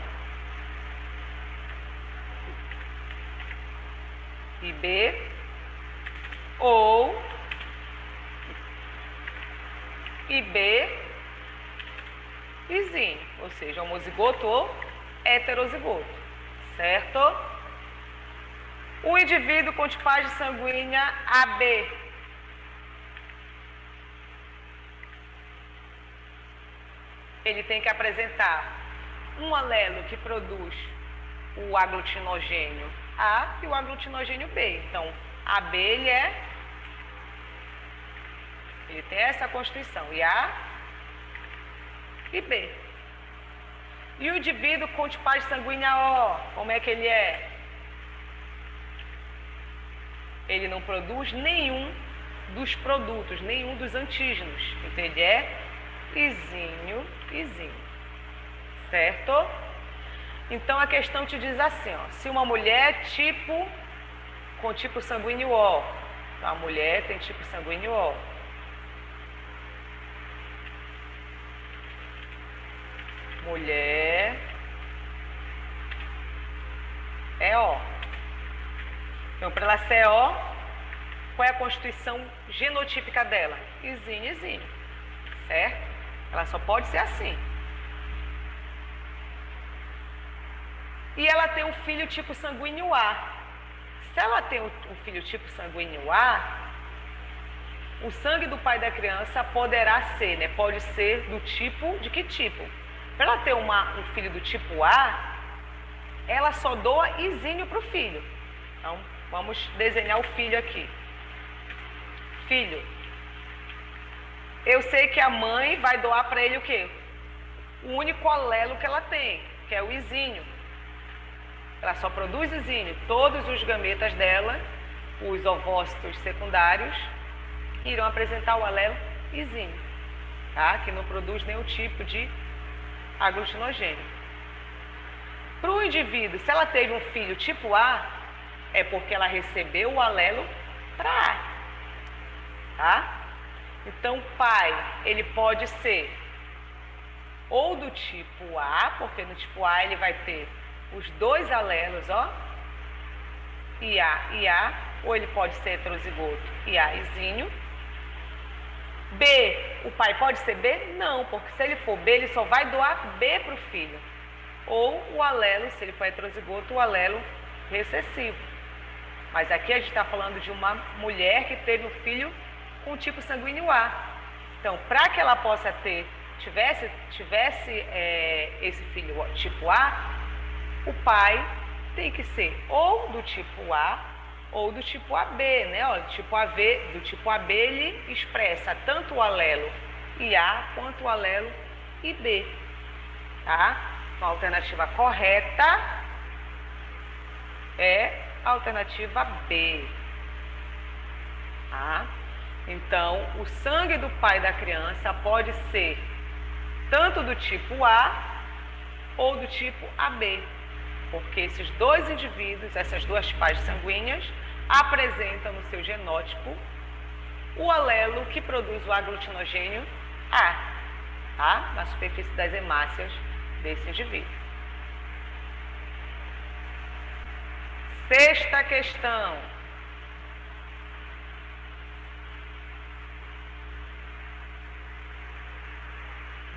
IB, ou IB isínio, ou seja, homozigoto ou heterozigoto, certo? O indivíduo com tipagem sanguínea AB, ele tem que apresentar um alelo que produz o aglutinogênio A e o aglutinogênio B. Então, AB ele tem essa constituição, e A e B. E o indivíduo com tipagem sanguínea O, como é que ele é? Ele não produz nenhum dos produtos, nenhum dos antígenos. Então, ele é isínio, certo? Então, a questão te diz assim, ó, se uma mulher com tipo sanguíneo O, então, a mulher tem tipo sanguíneo O, mulher é O. Então, para ela ser O, qual é a constituição genotípica dela? Isínio, certo? Ela só pode ser assim. E ela tem um filho tipo sanguíneo A. Se ela tem um filho tipo sanguíneo A, o sangue do pai da criança poderá ser, né? Pode ser do tipo, de que tipo? Para ela ter um filho do tipo A, ela só doa isínio para o filho. Então, vamos desenhar o filho aqui. Filho. Eu sei que a mãe vai doar para ele o quê? O único alelo que ela tem, que é o isínio. Ela só produz isínio. Todos os gametas dela, os ovócitos secundários, irão apresentar o alelo isínio, tá? Que não produz nenhum tipo de aglutinogênio. Para o indivíduo, se ela teve um filho tipo A, é porque ela recebeu o alelo para A, tá? Então, o pai, ele pode ser ou do tipo A, porque no tipo A ele vai ter os dois alelos, ó, IA e A, ou ele pode ser heterozigoto IA izinho. B, o pai pode ser B? Não, porque se ele for B, ele só vai doar B para o filho. Ou o alelo, se ele for heterozigoto, o alelo recessivo. Mas aqui a gente está falando de uma mulher que teve um filho com tipo sanguíneo A. Então, para que ela possa tivesse esse filho tipo A, o pai tem que ser ou do tipo A ou do tipo AB, né? Ó, do tipo AB ele expressa tanto o alelo IA quanto o alelo IB, tá? Então, a alternativa correta é a alternativa B, tá? Então, o sangue do pai da criança pode ser tanto do tipo A ou do tipo AB, porque esses dois indivíduos, essas duas pais sanguíneas, apresentam no seu genótipo o alelo que produz o aglutinogênio A, tá? Na superfície das hemácias desse indivíduo. Sexta questão.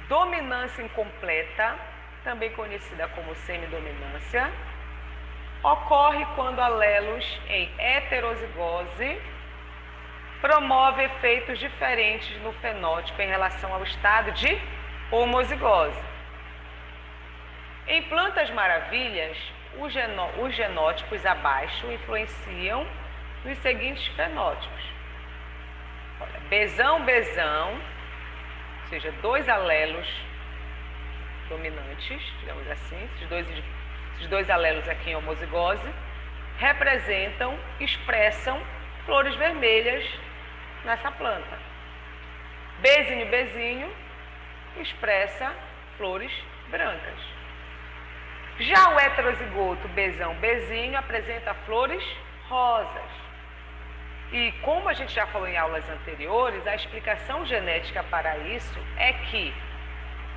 Dominância incompleta, também conhecida como semidominância, ocorre quando alelos em heterozigose promovem efeitos diferentes no fenótipo em relação ao estado de homozigose. Em Plantas Maravilhas, os genótipos abaixo influenciam nos seguintes fenótipos. Olha, Bzão, ou seja, dois alelos dominantes, digamos assim, esses dois alelos aqui em homozigose, expressam flores vermelhas nessa planta. Bzinho expressa flores brancas. Já o heterozigoto Bzinho apresenta flores rosas. E como a gente já falou em aulas anteriores, a explicação genética para isso é que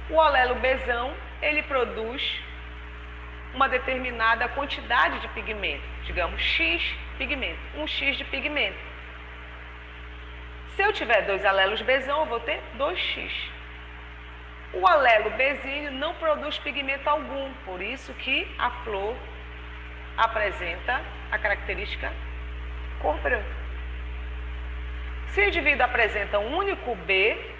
o alelo Bzão, ele produz uma determinada quantidade de pigmento, digamos X pigmento, um X de pigmento. Se eu tiver dois alelos Bzão, eu vou ter 2X. O alelo Bzinho não produz pigmento algum, por isso que a flor apresenta a característica cor branca. Se o indivíduo apresenta um único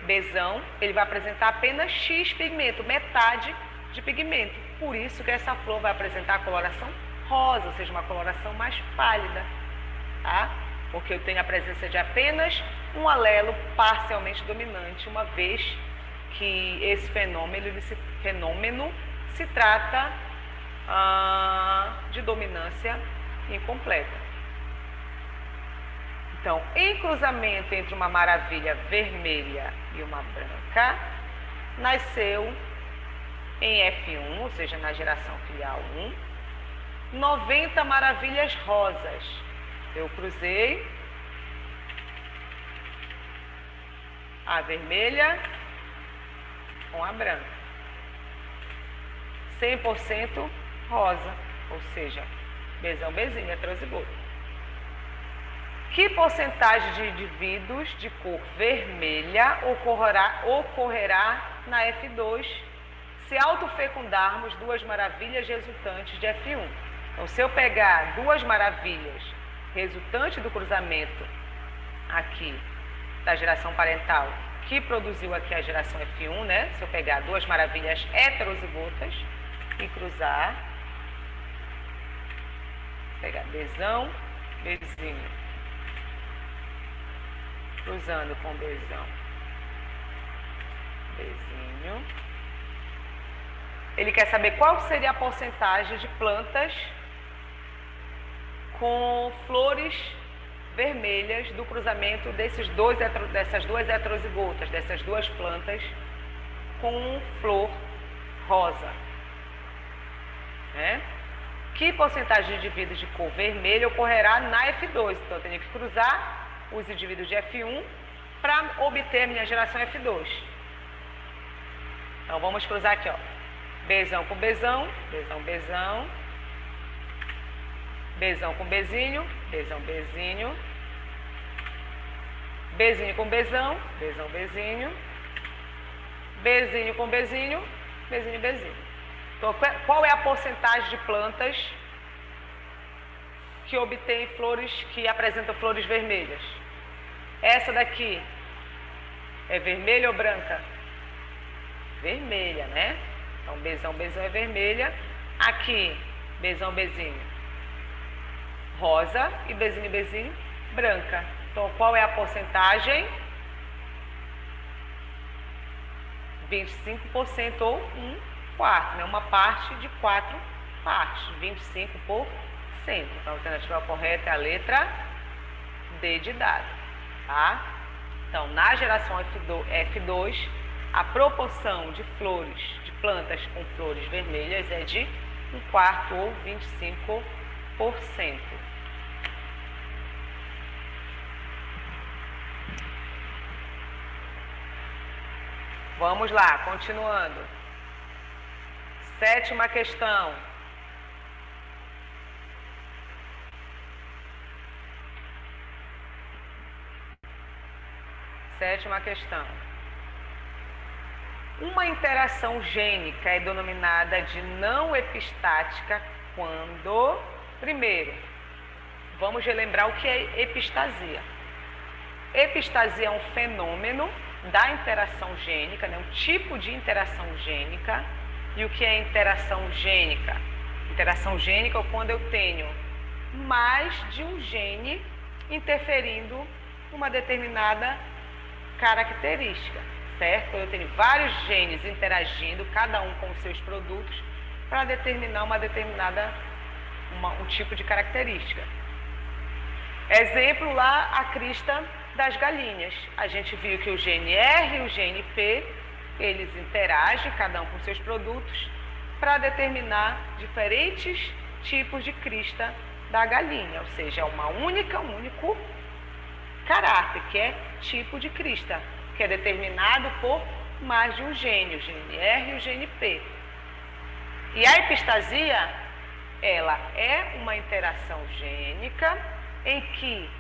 Bzão, ele vai apresentar apenas X pigmento, metade de pigmento. Por isso que essa flor vai apresentar a coloração rosa, ou seja, uma coloração mais pálida, tá? Porque eu tenho a presença de apenas um alelo parcialmente dominante, uma vez que esse fenômeno se trata de dominância incompleta. Então, em cruzamento entre uma maravilha vermelha e uma branca, nasceu em F1, ou seja, na geração filial 1, 90 maravilhas rosas. Eu cruzei a vermelha com a branca. 100% rosa, ou seja, Bzinho, heterozigoto. Que porcentagem de indivíduos de cor vermelha ocorrerá na F2 se autofecundarmos duas maravilhas resultantes de F1? Então, se eu pegar duas maravilhas resultantes do cruzamento aqui da geração parental, que produziu aqui a geração F1, né? Se eu pegar duas maravilhas heterozigotas e cruzar, pegar Bzão, Bzinho, cruzando com Bzão, Bzinho. Ele quer saber qual seria a porcentagem de plantas com flores vermelhas do cruzamento dessas duas heterozigotas, dessas duas plantas com flor rosa. né? Que porcentagem de indivíduos de cor vermelha ocorrerá na F2? Então, eu tenho que cruzar os indivíduos de F1 para obter a minha geração F2. Então, vamos cruzar aqui, ó. Bzão com Bzão, Bzão, Bzão. Bzão com Bzinho, Bzão, Bzinho. Bzinho com Bzão, Bzão, Bzinho. Bzinho com Bzinho, Bzinho, Bzinho. Então, qual é a porcentagem de plantas que obtém flores, que apresentam flores vermelhas? Essa daqui é vermelha ou branca? Vermelha, né? Então, Bzão, Bzão é vermelha. Aqui, Bzão, Bzinho, rosa e Bzinho, Bzinho, branca. Então, qual é a porcentagem? 25% ou 1/4, né? Uma parte de 4 partes, 25%. Então, a alternativa correta é a letra D de dado, tá? Então, na geração F2, a proporção de flores, de plantas com flores vermelhas é de 1/4 ou 25%. Vamos lá, continuando. 7ª questão. Sétima questão. Uma interação gênica é denominada de não epistática quando... Primeiro, vamos relembrar o que é epistasia. Epistasia é um fenômeno da interação gênica, né? Um tipo de interação gênica. E o que é interação gênica? Interação gênica é quando eu tenho mais de um gene interferindo numa determinada característica, certo? Eu tenho vários genes interagindo, cada um com os seus produtos, para determinar um tipo de característica. Exemplo lá, a crista das galinhas. A gente viu que o gene R e o gene P, eles interagem, cada um com seus produtos, para determinar diferentes tipos de crista da galinha, ou seja, é um único caráter, que é tipo de crista, que é determinado por mais de um gene, o gene R e o gene P. E a epistasia, ela é uma interação gênica em que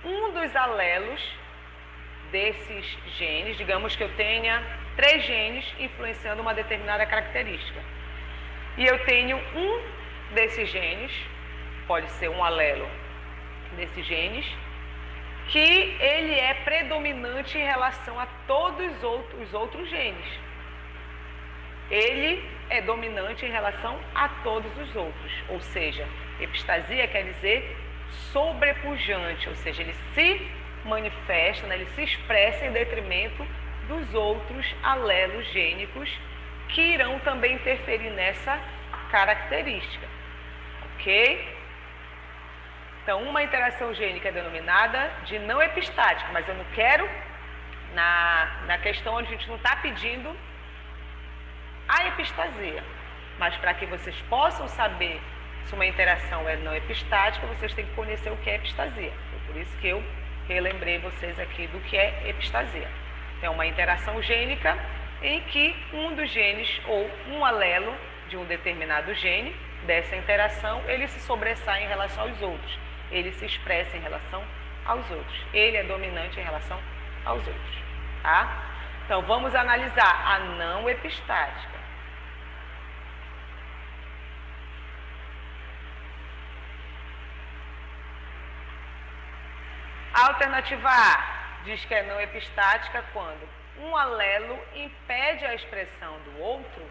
um dos alelos desses genes, digamos que eu tenha 3 genes influenciando uma determinada característica, e eu tenho um desses genes, pode ser um alelo desses genes, que ele é predominante em relação a todos os outros genes. Ele é dominante em relação a todos os outros, ou seja, epistasia quer dizer sobrepujante, ou seja, ele se manifesta, né, ele se expressa em detrimento dos outros alelos gênicos que irão também interferir nessa característica, ok? Então, uma interação gênica é denominada de não epistática, mas eu não quero, na questão onde a gente não está pedindo a epistasia, mas para que vocês possam saber se uma interação é não epistática, vocês têm que conhecer o que é epistasia. Foi por isso que eu relembrei vocês aqui do que é epistasia. É uma interação gênica em que um dos genes ou um alelo de um determinado gene dessa interação, ele se sobressai em relação aos outros. Ele se expressa em relação aos outros. Ele é dominante em relação aos outros, tá? Então, vamos analisar a não epistática. A alternativa A diz que é não epistática quando um alelo impede a expressão do outro.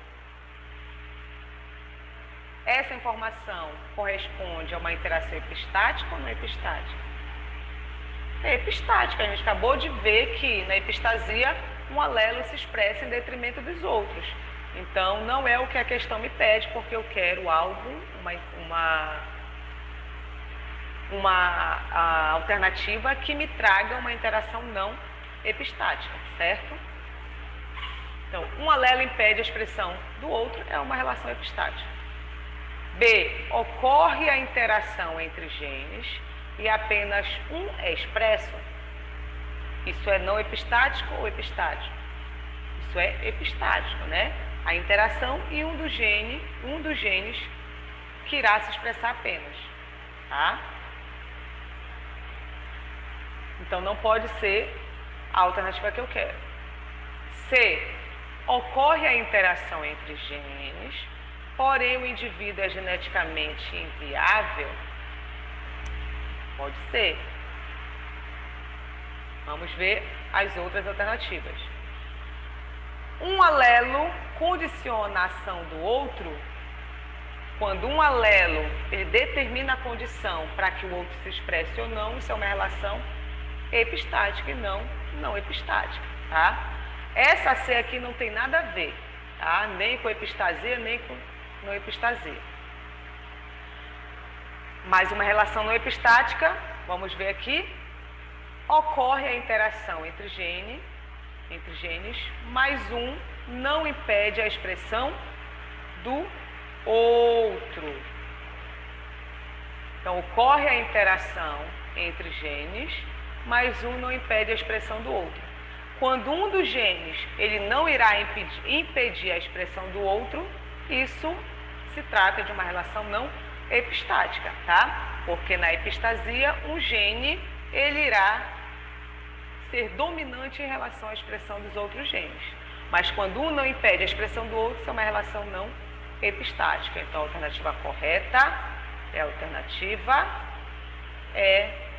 Essa informação corresponde a uma interação epistática ou não epistática? É epistática. A gente acabou de ver que na epistasia um alelo se expressa em detrimento dos outros. Então, não é o que a questão me pede, porque eu quero algo, uma alternativa que me traga uma interação não epistática, certo? Então, um alelo impede a expressão do outro, é uma relação epistática. B, ocorre a interação entre genes e apenas um é expresso. Isso é não epistático ou epistático? Isso é epistático, né? A interação e um dos genes que irá se expressar apenas, tá? Então não pode ser a alternativa que eu quero. C, ocorre a interação entre genes, porém o indivíduo é geneticamente inviável? Pode ser. Vamos ver as outras alternativas. Um alelo condiciona a ação do outro. Quando um alelo determina a condição para que o outro se expresse ou não, isso é uma relação epistática e não epistática, tá? Essa C aqui não tem nada a ver, tá? Nem com epistasia, nem com não epistasia. Mais uma relação não epistática, vamos ver aqui. Ocorre a interação entre genes, mas um não impede a expressão do outro. Então, ocorre a interação entre genes, mas um não impede a expressão do outro. Quando um dos genes ele não irá impedir a expressão do outro, isso se trata de uma relação não epistática, tá? Porque na epistasia, um gene ele irá ser dominante em relação à expressão dos outros genes. Mas quando um não impede a expressão do outro, isso é uma relação não epistática. Então, a alternativa correta é a alternativa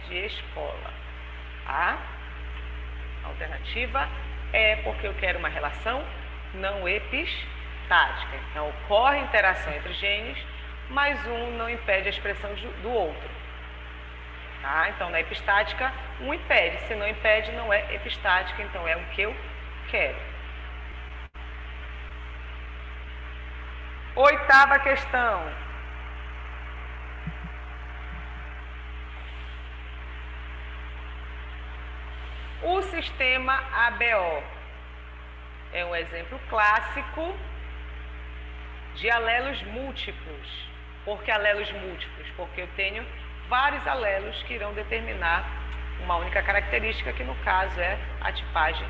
de escola. Tá? A alternativa é porque eu quero uma relação não epistática. Então, ocorre interação entre genes, mas um não impede a expressão do outro. Tá? Então, na epistática, um impede. Se não impede, não é epistática, então é o que eu quero. Oitava questão. O sistema ABO é um exemplo clássico de alelos múltiplos. Por que alelos múltiplos? Porque eu tenho vários alelos que irão determinar uma única característica, que no caso é a tipagem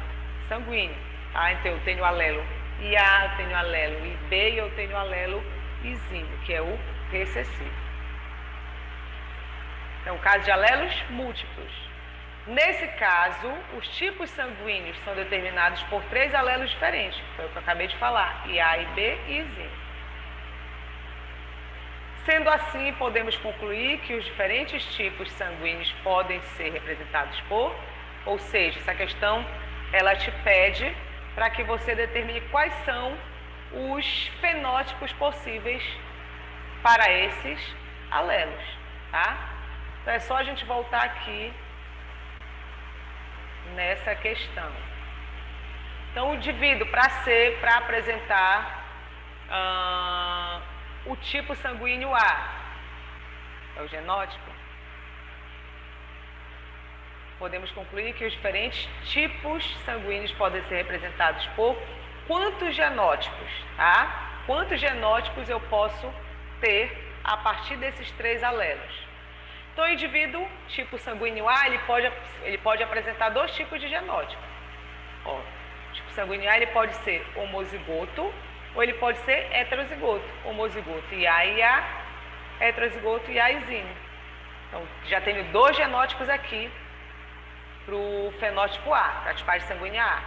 sanguínea. Tá? Então eu tenho o alelo IA, eu tenho o alelo IB e eu tenho o alelo IZINO, que é o recessivo. Então, caso de alelos múltiplos. Nesse caso, os tipos sanguíneos são determinados por 3 alelos diferentes, foi o que eu acabei de falar, IA, IB e IZINO. Sendo assim, podemos concluir que os diferentes tipos sanguíneos podem ser representados por, ou seja, essa questão ela te pede para que você determine quais são os fenótipos possíveis para esses alelos, tá? Então é só a gente voltar aqui nessa questão. Então, o divido para apresentar o tipo sanguíneo A, é o genótipo. Podemos concluir que os diferentes tipos sanguíneos podem ser representados por quantos genótipos, tá? Quantos genótipos eu posso ter a partir desses 3 alelos? Então, o indivíduo tipo sanguíneo A, ele pode apresentar 2 tipos de genótipo. Ó, o tipo sanguíneo A ele pode ser homozigoto ou ele pode ser heterozigoto. Homozigoto IA, heterozigoto IAZINO. Então, já tenho 2 genótipos aqui para o fenótipo A, para a tipagem sanguínea A.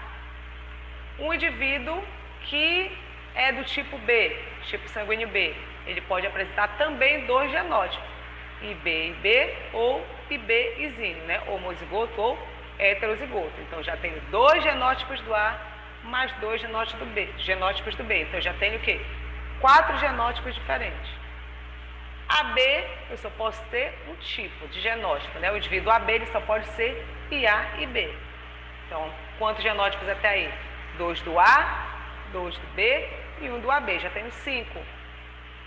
Um indivíduo que é do tipo B, tipo sanguíneo B, ele pode apresentar também 2 genótipos, IB ou IB-IZINO, né? Homozigoto ou heterozigoto. Então, já tenho 2 genótipos do A, mais 2 genótipos do B. Então, eu já tenho o quê? 4 genótipos diferentes. AB, eu só posso ter um tipo de genótipo, né? O indivíduo AB, ele só pode ser IA e B. Então, quantos genótipos até aí? 2 do A, 2 do B e 1 do AB. Já tenho 5.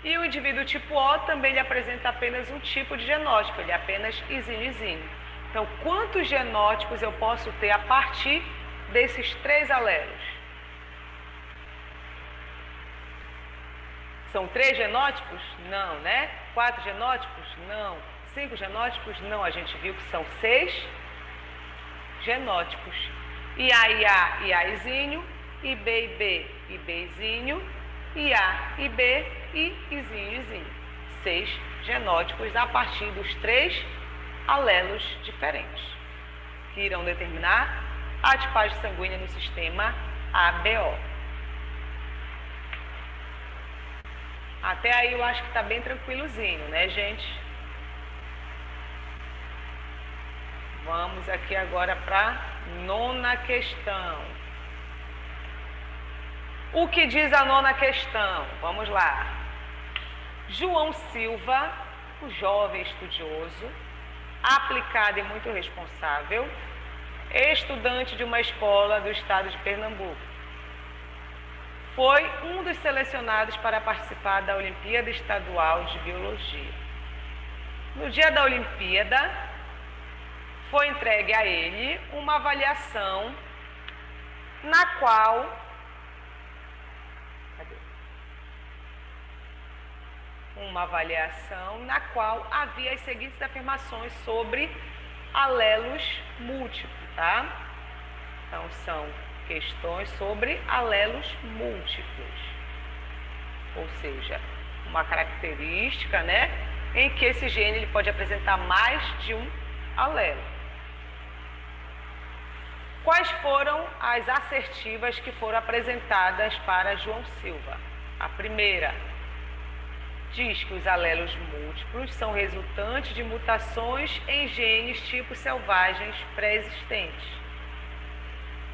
E o indivíduo tipo O também ele apresenta apenas um tipo de genótipo, ele é apenas IZINO-IZINO. Então, quantos genótipos eu posso ter a partir desses 3 alelos? São 3 genótipos? Não, né? 4 genótipos? Não. 5 genótipos? Não. A gente viu que são 6 genótipos. IA e A e Azinho, IB e B e Bzinho, IA e B e Izinho e Izinho. 6 genótipos a partir dos 3 alelos diferentes, que irão determinar a tipagem sanguínea no sistema ABO. Até aí eu acho que está bem tranquilozinho, né, gente? Vamos aqui agora para a 9ª questão. O que diz a 9ª questão? Vamos lá. João Silva, o jovem estudioso, aplicado e muito responsável, estudante de uma escola do estado de Pernambuco, foi um dos selecionados para participar da Olimpíada Estadual de Biologia. No dia da Olimpíada, foi entregue a ele uma avaliação na qual havia as seguintes afirmações sobre alelos múltiplos, tá? Então, são questões sobre alelos múltiplos, ou seja, uma característica, né, em que esse gene ele pode apresentar mais de um alelo. Quais foram as assertivas que foram apresentadas para João Silva? A primeira diz que os alelos múltiplos são resultantes de mutações em genes tipos selvagens pré-existentes,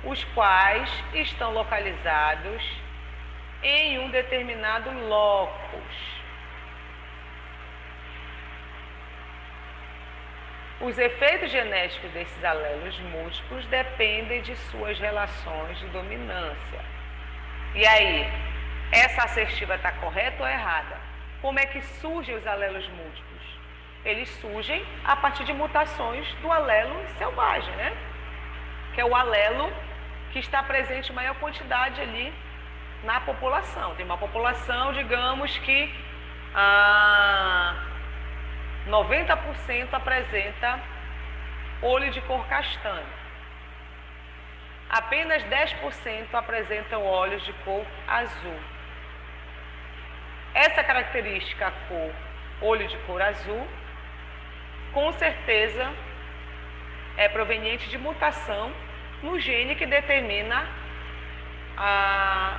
os quais estão localizados em um determinado locus. Os efeitos genéticos desses alelos múltiplos dependem de suas relações de dominância. E aí, essa assertiva está correta ou errada? Como é que surgem os alelos múltiplos? Eles surgem a partir de mutações do alelo selvagem, né? Que é o alelo que está presente em maior quantidade ali na população. Tem uma população, digamos que 90% apresenta olho de cor castanho. Apenas 10% apresentam olhos de cor azul. Essa característica, cor, olho de cor azul, com certeza é proveniente de mutação no gene que determina a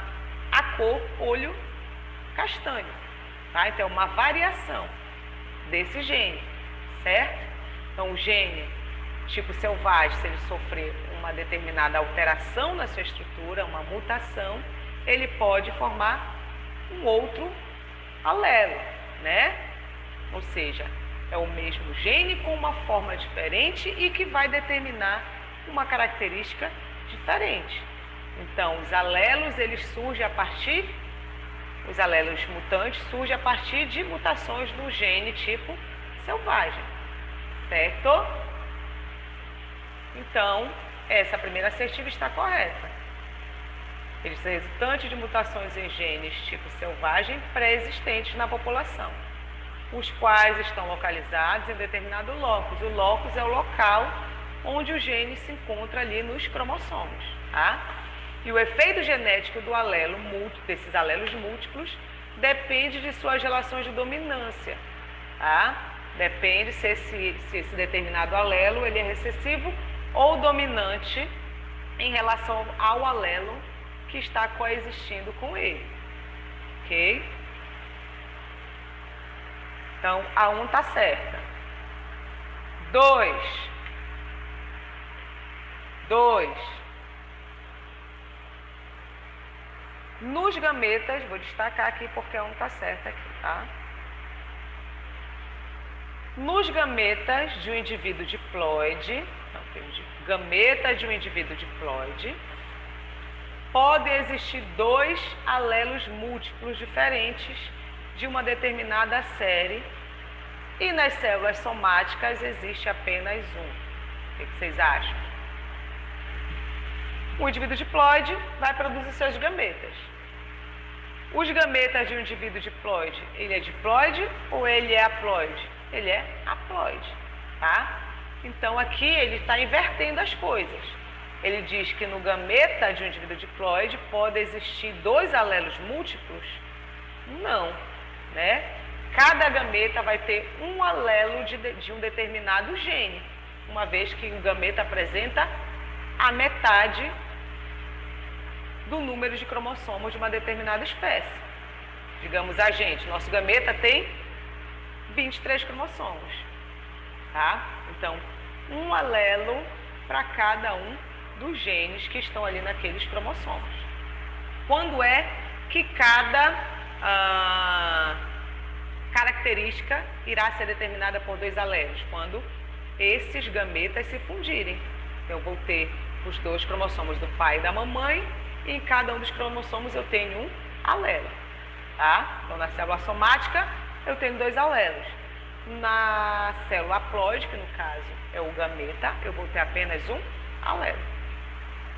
cor olho castanho, tá? Então, é uma variação desse gene, certo? Então, o gene tipo selvagem, se ele sofrer uma determinada alteração na sua estrutura, uma mutação, ele pode formar um outro alelo, né? Ou seja, é o mesmo gene com uma forma diferente e que vai determinar uma característica diferente. Então, os alelos, eles surgem a partir, os alelos mutantes surgem a partir de mutações no gene tipo selvagem, certo? Então, essa primeira assertiva está correta. Eles são resultantes de mutações em genes tipo selvagem pré-existentes na população, os quais estão localizados em determinado locus. O locus é o local onde o gene se encontra ali nos cromossomos, tá? E o efeito genético do alelo múltiplo, desses alelos múltiplos, depende de suas relações de dominância, tá? Depende se esse determinado alelo ele é recessivo ou dominante em relação ao alelo que está coexistindo com ele, ok? Então, a 1 está certa. 2. Nos gametas, vou destacar aqui porque a 1 está certa aqui, tá? Nos gametas de um indivíduo diploide, gametas de um indivíduo diploide, podem existir 2 alelos múltiplos diferentes de uma determinada série e nas células somáticas existe apenas um. O que vocês acham? O indivíduo diploide vai produzir seus gametas. Os gametas de um indivíduo diploide, ele é diploide ou ele é haploide? Ele é haploide, tá? Então aqui ele está invertendo as coisas. Ele diz que no gameta de um indivíduo diploide pode existir 2 alelos múltiplos? Não, né? Cada gameta vai ter um alelo de um determinado gene, uma vez que o gameta apresenta a metade do número de cromossomos de uma determinada espécie. Digamos nosso gameta tem 23 cromossomos, tá? Então, um alelo para cada um dos genes que estão ali naqueles cromossomos. Quando é que cada característica irá ser determinada por 2 alelos? Quando esses gametas se fundirem. Eu vou ter os 2 cromossomos do pai e da mamãe, e em cada um dos cromossomos eu tenho um alelo, tá? Então, na célula somática, eu tenho 2 alelos. Na célula haploide, que no caso é o gameta, eu vou ter apenas um alelo,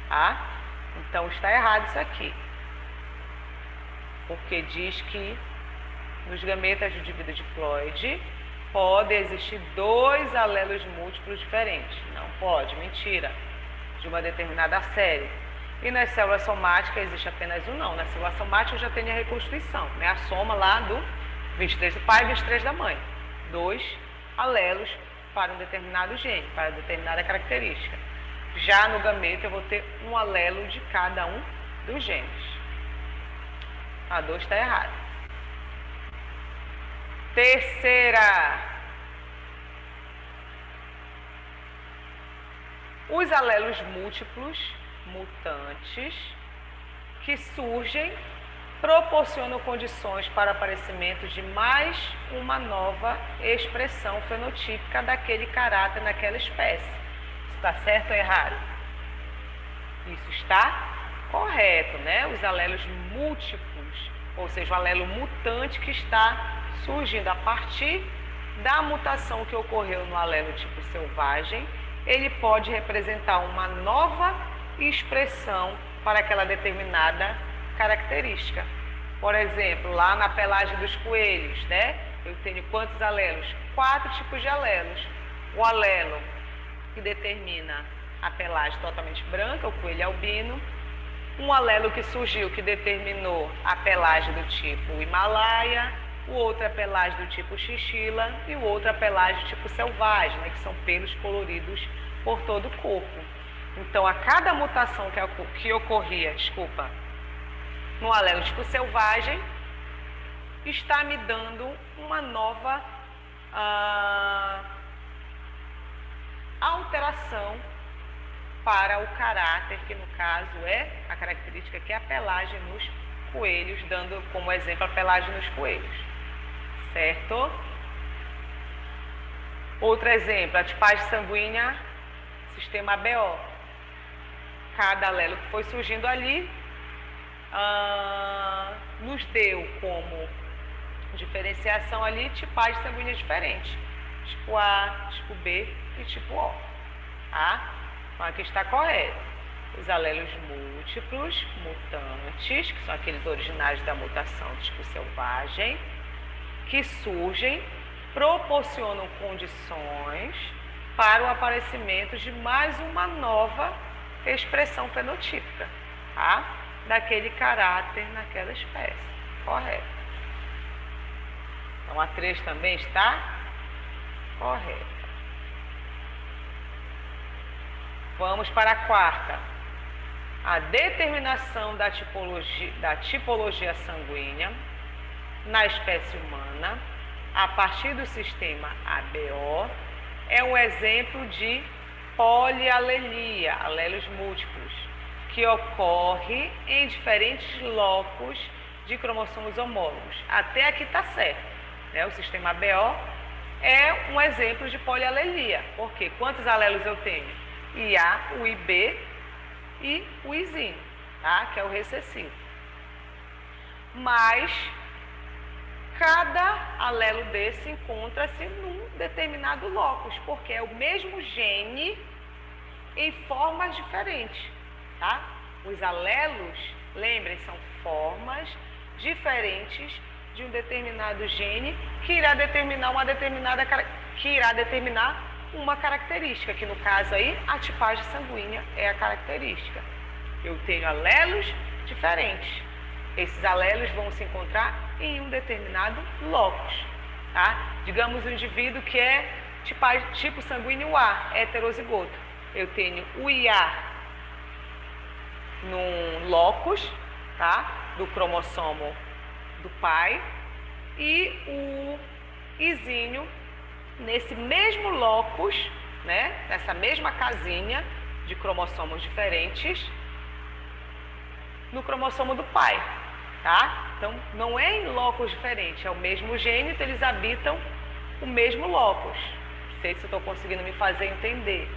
tá? Então, está errado isso aqui, porque diz que nos gametas do indivíduo diploide pode existir 2 alelos múltiplos diferentes. Não pode, mentira, de uma determinada série. E nas células somáticas existe apenas um não. Na célula somática eu já tenho a reconstituição, né? A soma lá do 23 do pai e 23 da mãe. 2 alelos para um determinado gene, para determinada característica. Já no gameta eu vou ter um alelo de cada um dos genes. A 2 está errada. Terceira. Os alelos múltiplos mutantes que surgem proporcionam condições para o aparecimento de mais uma nova expressão fenotípica daquele caráter naquela espécie. Isso está certo ou errado? Isso está correto, né? Os alelos múltiplos, ou seja, o alelo mutante que está surgindo a partir da mutação que ocorreu no alelo tipo selvagem, ele pode representar uma nova expressão para aquela determinada característica. Por exemplo, lá na pelagem dos coelhos, né? Eu tenho quantos alelos? 4 tipos de alelos. O alelo que determina a pelagem totalmente branca, o coelho albino. Um alelo que surgiu, que determinou a pelagem do tipo Himalaia. O outro a pelagem do tipo chinchila e o outro a pelagem do tipo selvagem, né? Que são pelos coloridos por todo o corpo. Então, a cada mutação que ocorria, no alelo tipo selvagem, está me dando uma nova alteração para o caráter, que no caso é a característica que é a pelagem nos coelhos, dando como exemplo a pelagem nos coelhos, certo? Outro exemplo, a tipagem sanguínea, sistema ABO. Cada alelo que foi surgindo ali nos deu como diferenciação ali tipagem sanguínea diferente, tipo A, tipo B e tipo O, tá? Então aqui está correto. Os alelos múltiplos, mutantes, que são aqueles originários da mutação do tipo selvagem, que surgem, proporcionam condições para o aparecimento de mais uma nova expressão fenotípica, tá? Daquele caráter naquela espécie. Correto. Então a 3 também está correta. Vamos para a 4ª. A determinação da tipologia sanguínea na espécie humana a partir do sistema ABO é um exemplo de polialelia, alelos múltiplos, que ocorre em diferentes locos de cromossomos homólogos. Até aqui está certo, né? O sistema ABO é um exemplo de polialelia, porque quantos alelos eu tenho? IA, o IB e o Izinho, tá? Que é o recessivo. Mas cada alelo desse encontra-se num determinado locus, porque é o mesmo gene em formas diferentes, tá? Os alelos, lembrem, são formas diferentes de um determinado gene que irá determinar uma característica, que no caso aí a tipagem sanguínea é a característica. Eu tenho alelos diferentes. Esses alelos vão se encontrar em um determinado locus, tá? Digamos um indivíduo que é tipo sanguíneo A, heterozigoto. Eu tenho o IA num locus, tá? Do cromossomo do pai, e o Izinho nesse mesmo locus, né? Nessa mesma casinha de cromossomos diferentes no cromossomo do pai, tá? Então, não é em locus diferente, é o mesmo gene, então eles habitam o mesmo locus. Não sei se eu estou conseguindo me fazer entender.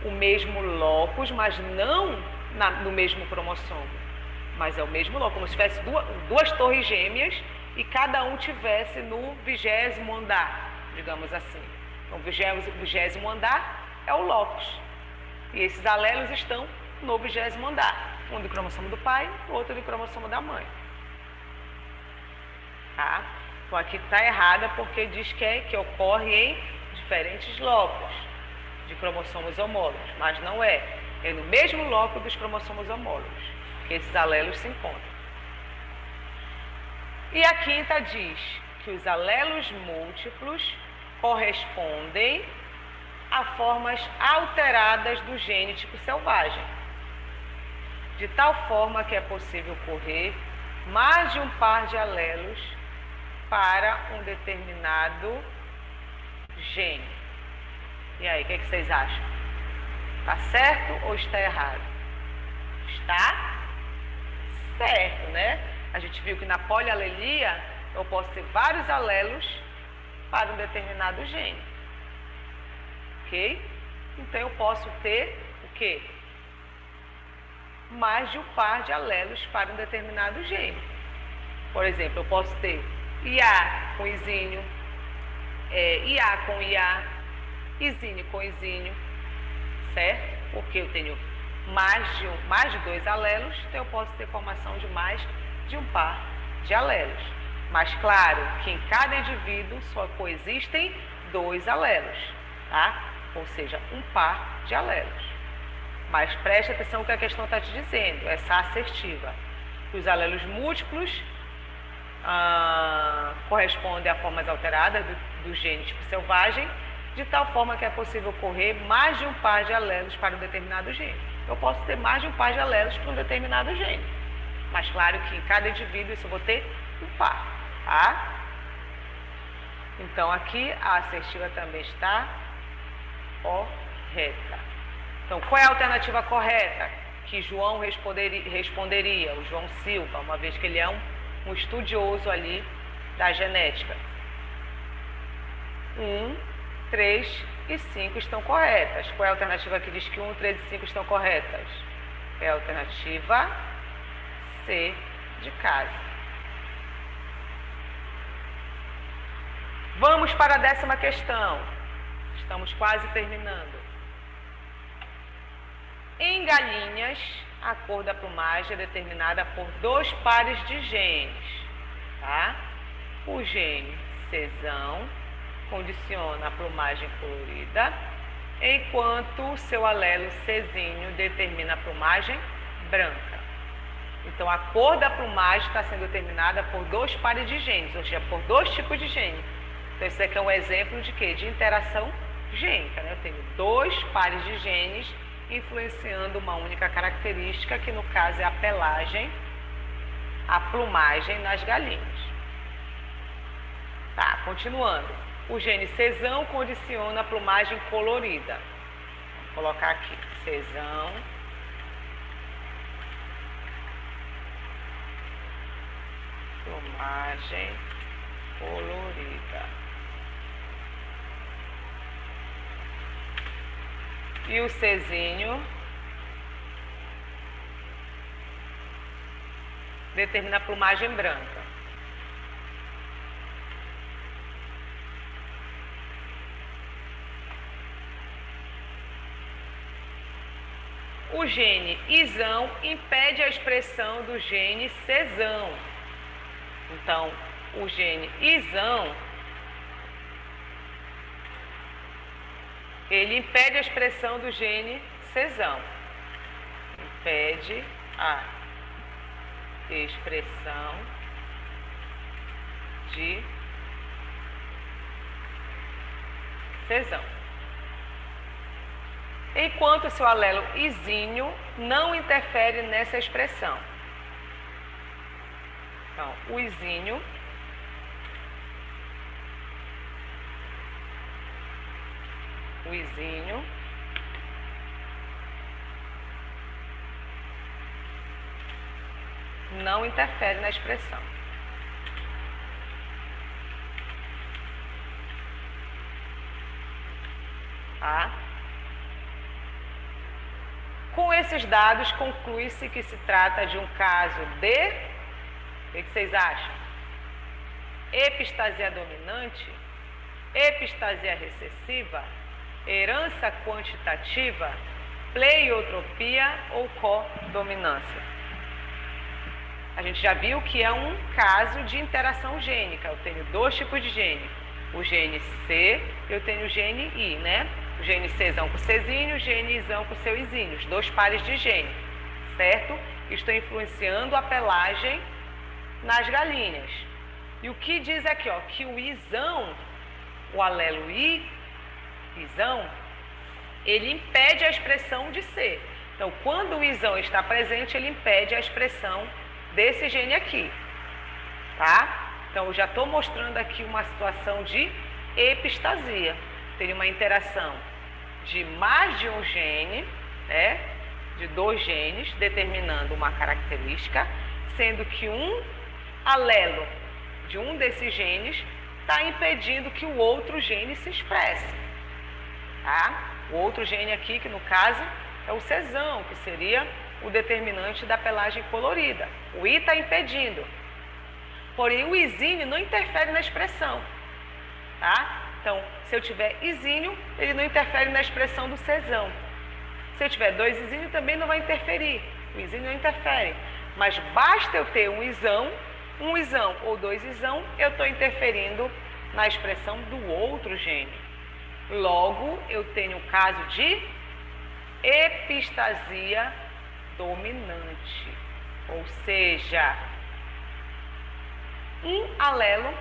O mesmo locus, mas não no mesmo cromossomo, mas é o mesmo locus, como se tivesse duas torres gêmeas e cada um tivesse no 20º andar, digamos assim. Então, o 20º andar é o locus. E esses alelos estão no 20º andar. Um do cromossomo do pai, o outro do cromossomo da mãe. Tá? Então, aqui está errada porque diz que ocorre em diferentes locos de cromossomos homólogos, mas não é. É no mesmo loco dos cromossomos homólogos que esses alelos se encontram. E a quinta diz que os alelos múltiplos correspondem a formas alteradas do gene tipo selvagem, de tal forma que é possível correr mais de um par de alelos para um determinado gene. E aí, o que vocês acham? Está certo ou está errado? Está certo, né? A gente viu que na polialelia eu posso ter vários alelos para um determinado gene. Ok? Então eu posso ter o quê? Mais de um par de alelos para um determinado gene. Por exemplo, eu posso ter IA com Izinho, IA com IA, Izinho com Izinho, certo? Porque eu tenho mais de 2 alelos, então eu posso ter formação de mais de um par de alelos. Mas claro que em cada indivíduo só coexistem 2 alelos, tá? Ou seja, um par de alelos. Mas preste atenção no que a questão está te dizendo, essa assertiva. Os alelos múltiplos correspondem a formas alteradas do gene tipo selvagem, de tal forma que é possível correr mais de um par de alelos para um determinado gene. Eu posso ter mais de um par de alelos para um determinado gene. Mas claro que em cada indivíduo isso eu vou ter um par, tá? Então aqui a assertiva também está correta. Então qual é a alternativa correta que João responderia? O João Silva, uma vez que ele é um estudioso ali da genética. 1, 3 e 5 estão corretas. Qual é a alternativa que diz que 1, 3 e 5 estão corretas? É a alternativa C de casa. Vamos para a 10ª questão. Estamos quase terminando. Em galinhas, a cor da plumagem é determinada por 2 pares de genes, tá? O gene Czão condiciona a plumagem colorida, enquanto o seu alelo Czinho determina a plumagem branca. Então, a cor da plumagem está sendo determinada por 2 pares de genes, ou seja, por 2 tipos de gene. Então, esse aqui é um exemplo de quê? De interação gênica, né? Eu tenho 2 pares de genes influenciando uma única característica, que no caso é a pelagem, a plumagem nas galinhas. Tá, continuando. O gene Czão condiciona a plumagem colorida. Vou colocar aqui, Czão. Plumagem colorida. E o Czinho determina a plumagem branca. O gene Izão impede a expressão do gene Czão. Então, o gene Izão, ele impede a expressão do gene Czão. Impede a expressão de Czão. Enquanto seu alelo Izinho não interfere nessa expressão. Então, o Izinho não interfere na expressão. Tá? Com esses dados, conclui-se que se trata de um caso de... O que vocês acham? Epistasia dominante, epistasia recessiva, herança quantitativa, pleiotropia ou codominância. A gente já viu que é um caso de interação gênica. Eu tenho dois tipos de gene. O gene C, eu tenho o gene I, né? O gene Czão com Czinho, o gene Izão com seu Izinho, os dois pares de gene, certo? Estão influenciando a pelagem nas galinhas. E o que diz aqui, ó, que o Izão, o alelo Izão, ele impede a expressão de C. Então, quando o Izão está presente, ele impede a expressão desse gene aqui, tá? Então, eu já estou mostrando aqui uma situação de epistasia. Tem uma interação de mais de um gene, né? De dois genes, determinando uma característica, sendo que um alelo de um desses genes está impedindo que o outro gene se expresse, tá? O outro gene aqui, que no caso é o Czão, que seria o determinante da pelagem colorida. O I está impedindo. Porém, o Izinho não interfere na expressão, tá? Então, se eu tiver Izinho, ele não interfere na expressão do Czão. Se eu tiver dois Izinho, também não vai interferir. O Izinho não interfere. Mas basta eu ter um Izão ou dois Izão, eu estou interferindo na expressão do outro gene. Logo, eu tenho o caso de epistasia dominante. Ou seja, um alelo,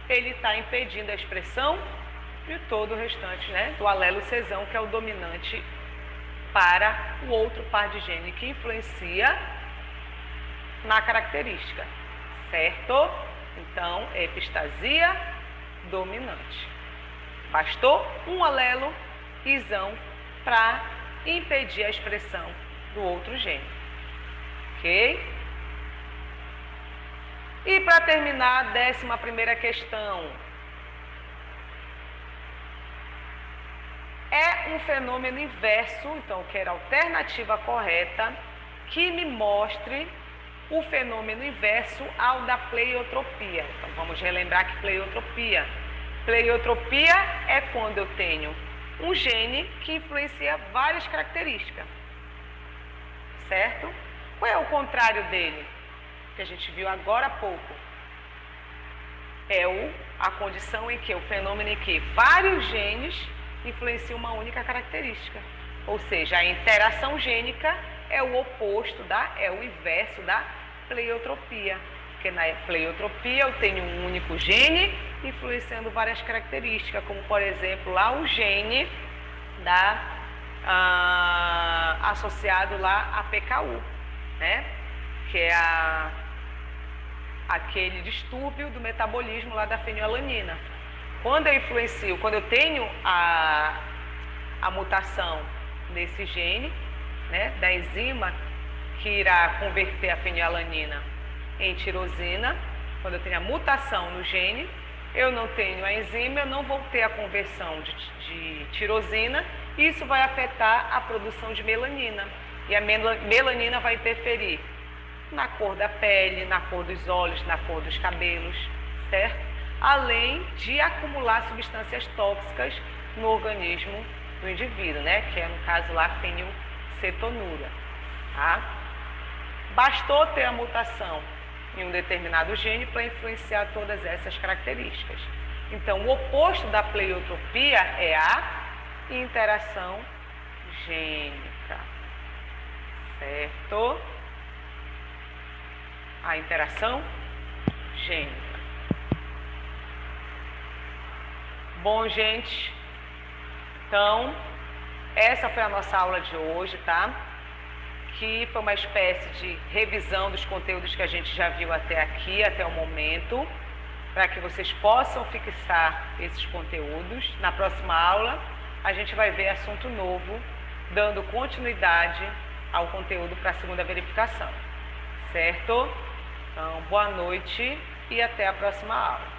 ele está impedindo a expressão de todo o restante, né? Do alelo Czão, que é o dominante para o outro par de gene que influencia na característica, certo? Então, epistasia dominante. Bastou um alelo Izão para impedir a expressão do outro gene, ok? E para terminar, a 11ª questão. É um fenômeno inverso, então, que era a alternativa correta, que me mostre o fenômeno inverso ao da pleiotropia. Então, vamos relembrar que pleiotropia é quando eu tenho um gene que influencia várias características, certo? Qual é o contrário dele? Que a gente viu agora há pouco. É a condição em que, o fenômeno em que vários genes influenciam uma única característica. Ou seja, a interação gênica é o oposto é o inverso da pleiotropia. Porque na pleiotropia eu tenho um único gene influenciando várias características, como por exemplo lá o gene associado lá a PKU, né? Que é aquele distúrbio do metabolismo lá da fenilalanina. Quando eu tenho a mutação desse gene, né, da enzima que irá converter a fenilalanina em tirosina, quando eu tenho a mutação no gene, eu não tenho a enzima, eu não vou ter a conversão de tirosina, e isso vai afetar a produção de melanina. E a melanina vai interferir na cor da pele, na cor dos olhos, na cor dos cabelos, certo? Além de acumular substâncias tóxicas no organismo do indivíduo, né? Que é, no caso lá, a fenilcetonura, tá? Bastou ter a mutação em um determinado gene para influenciar todas essas características. Então, o oposto da pleiotropia é a interação gênica, certo? A interação gênica. Bom, gente, então, essa foi a nossa aula de hoje, tá? Que foi uma espécie de revisão dos conteúdos que a gente já viu até aqui, até o momento, para que vocês possam fixar esses conteúdos. Na próxima aula, a gente vai ver assunto novo, dando continuidade ao conteúdo para a segunda verificação, certo? Então, boa noite e até a próxima aula.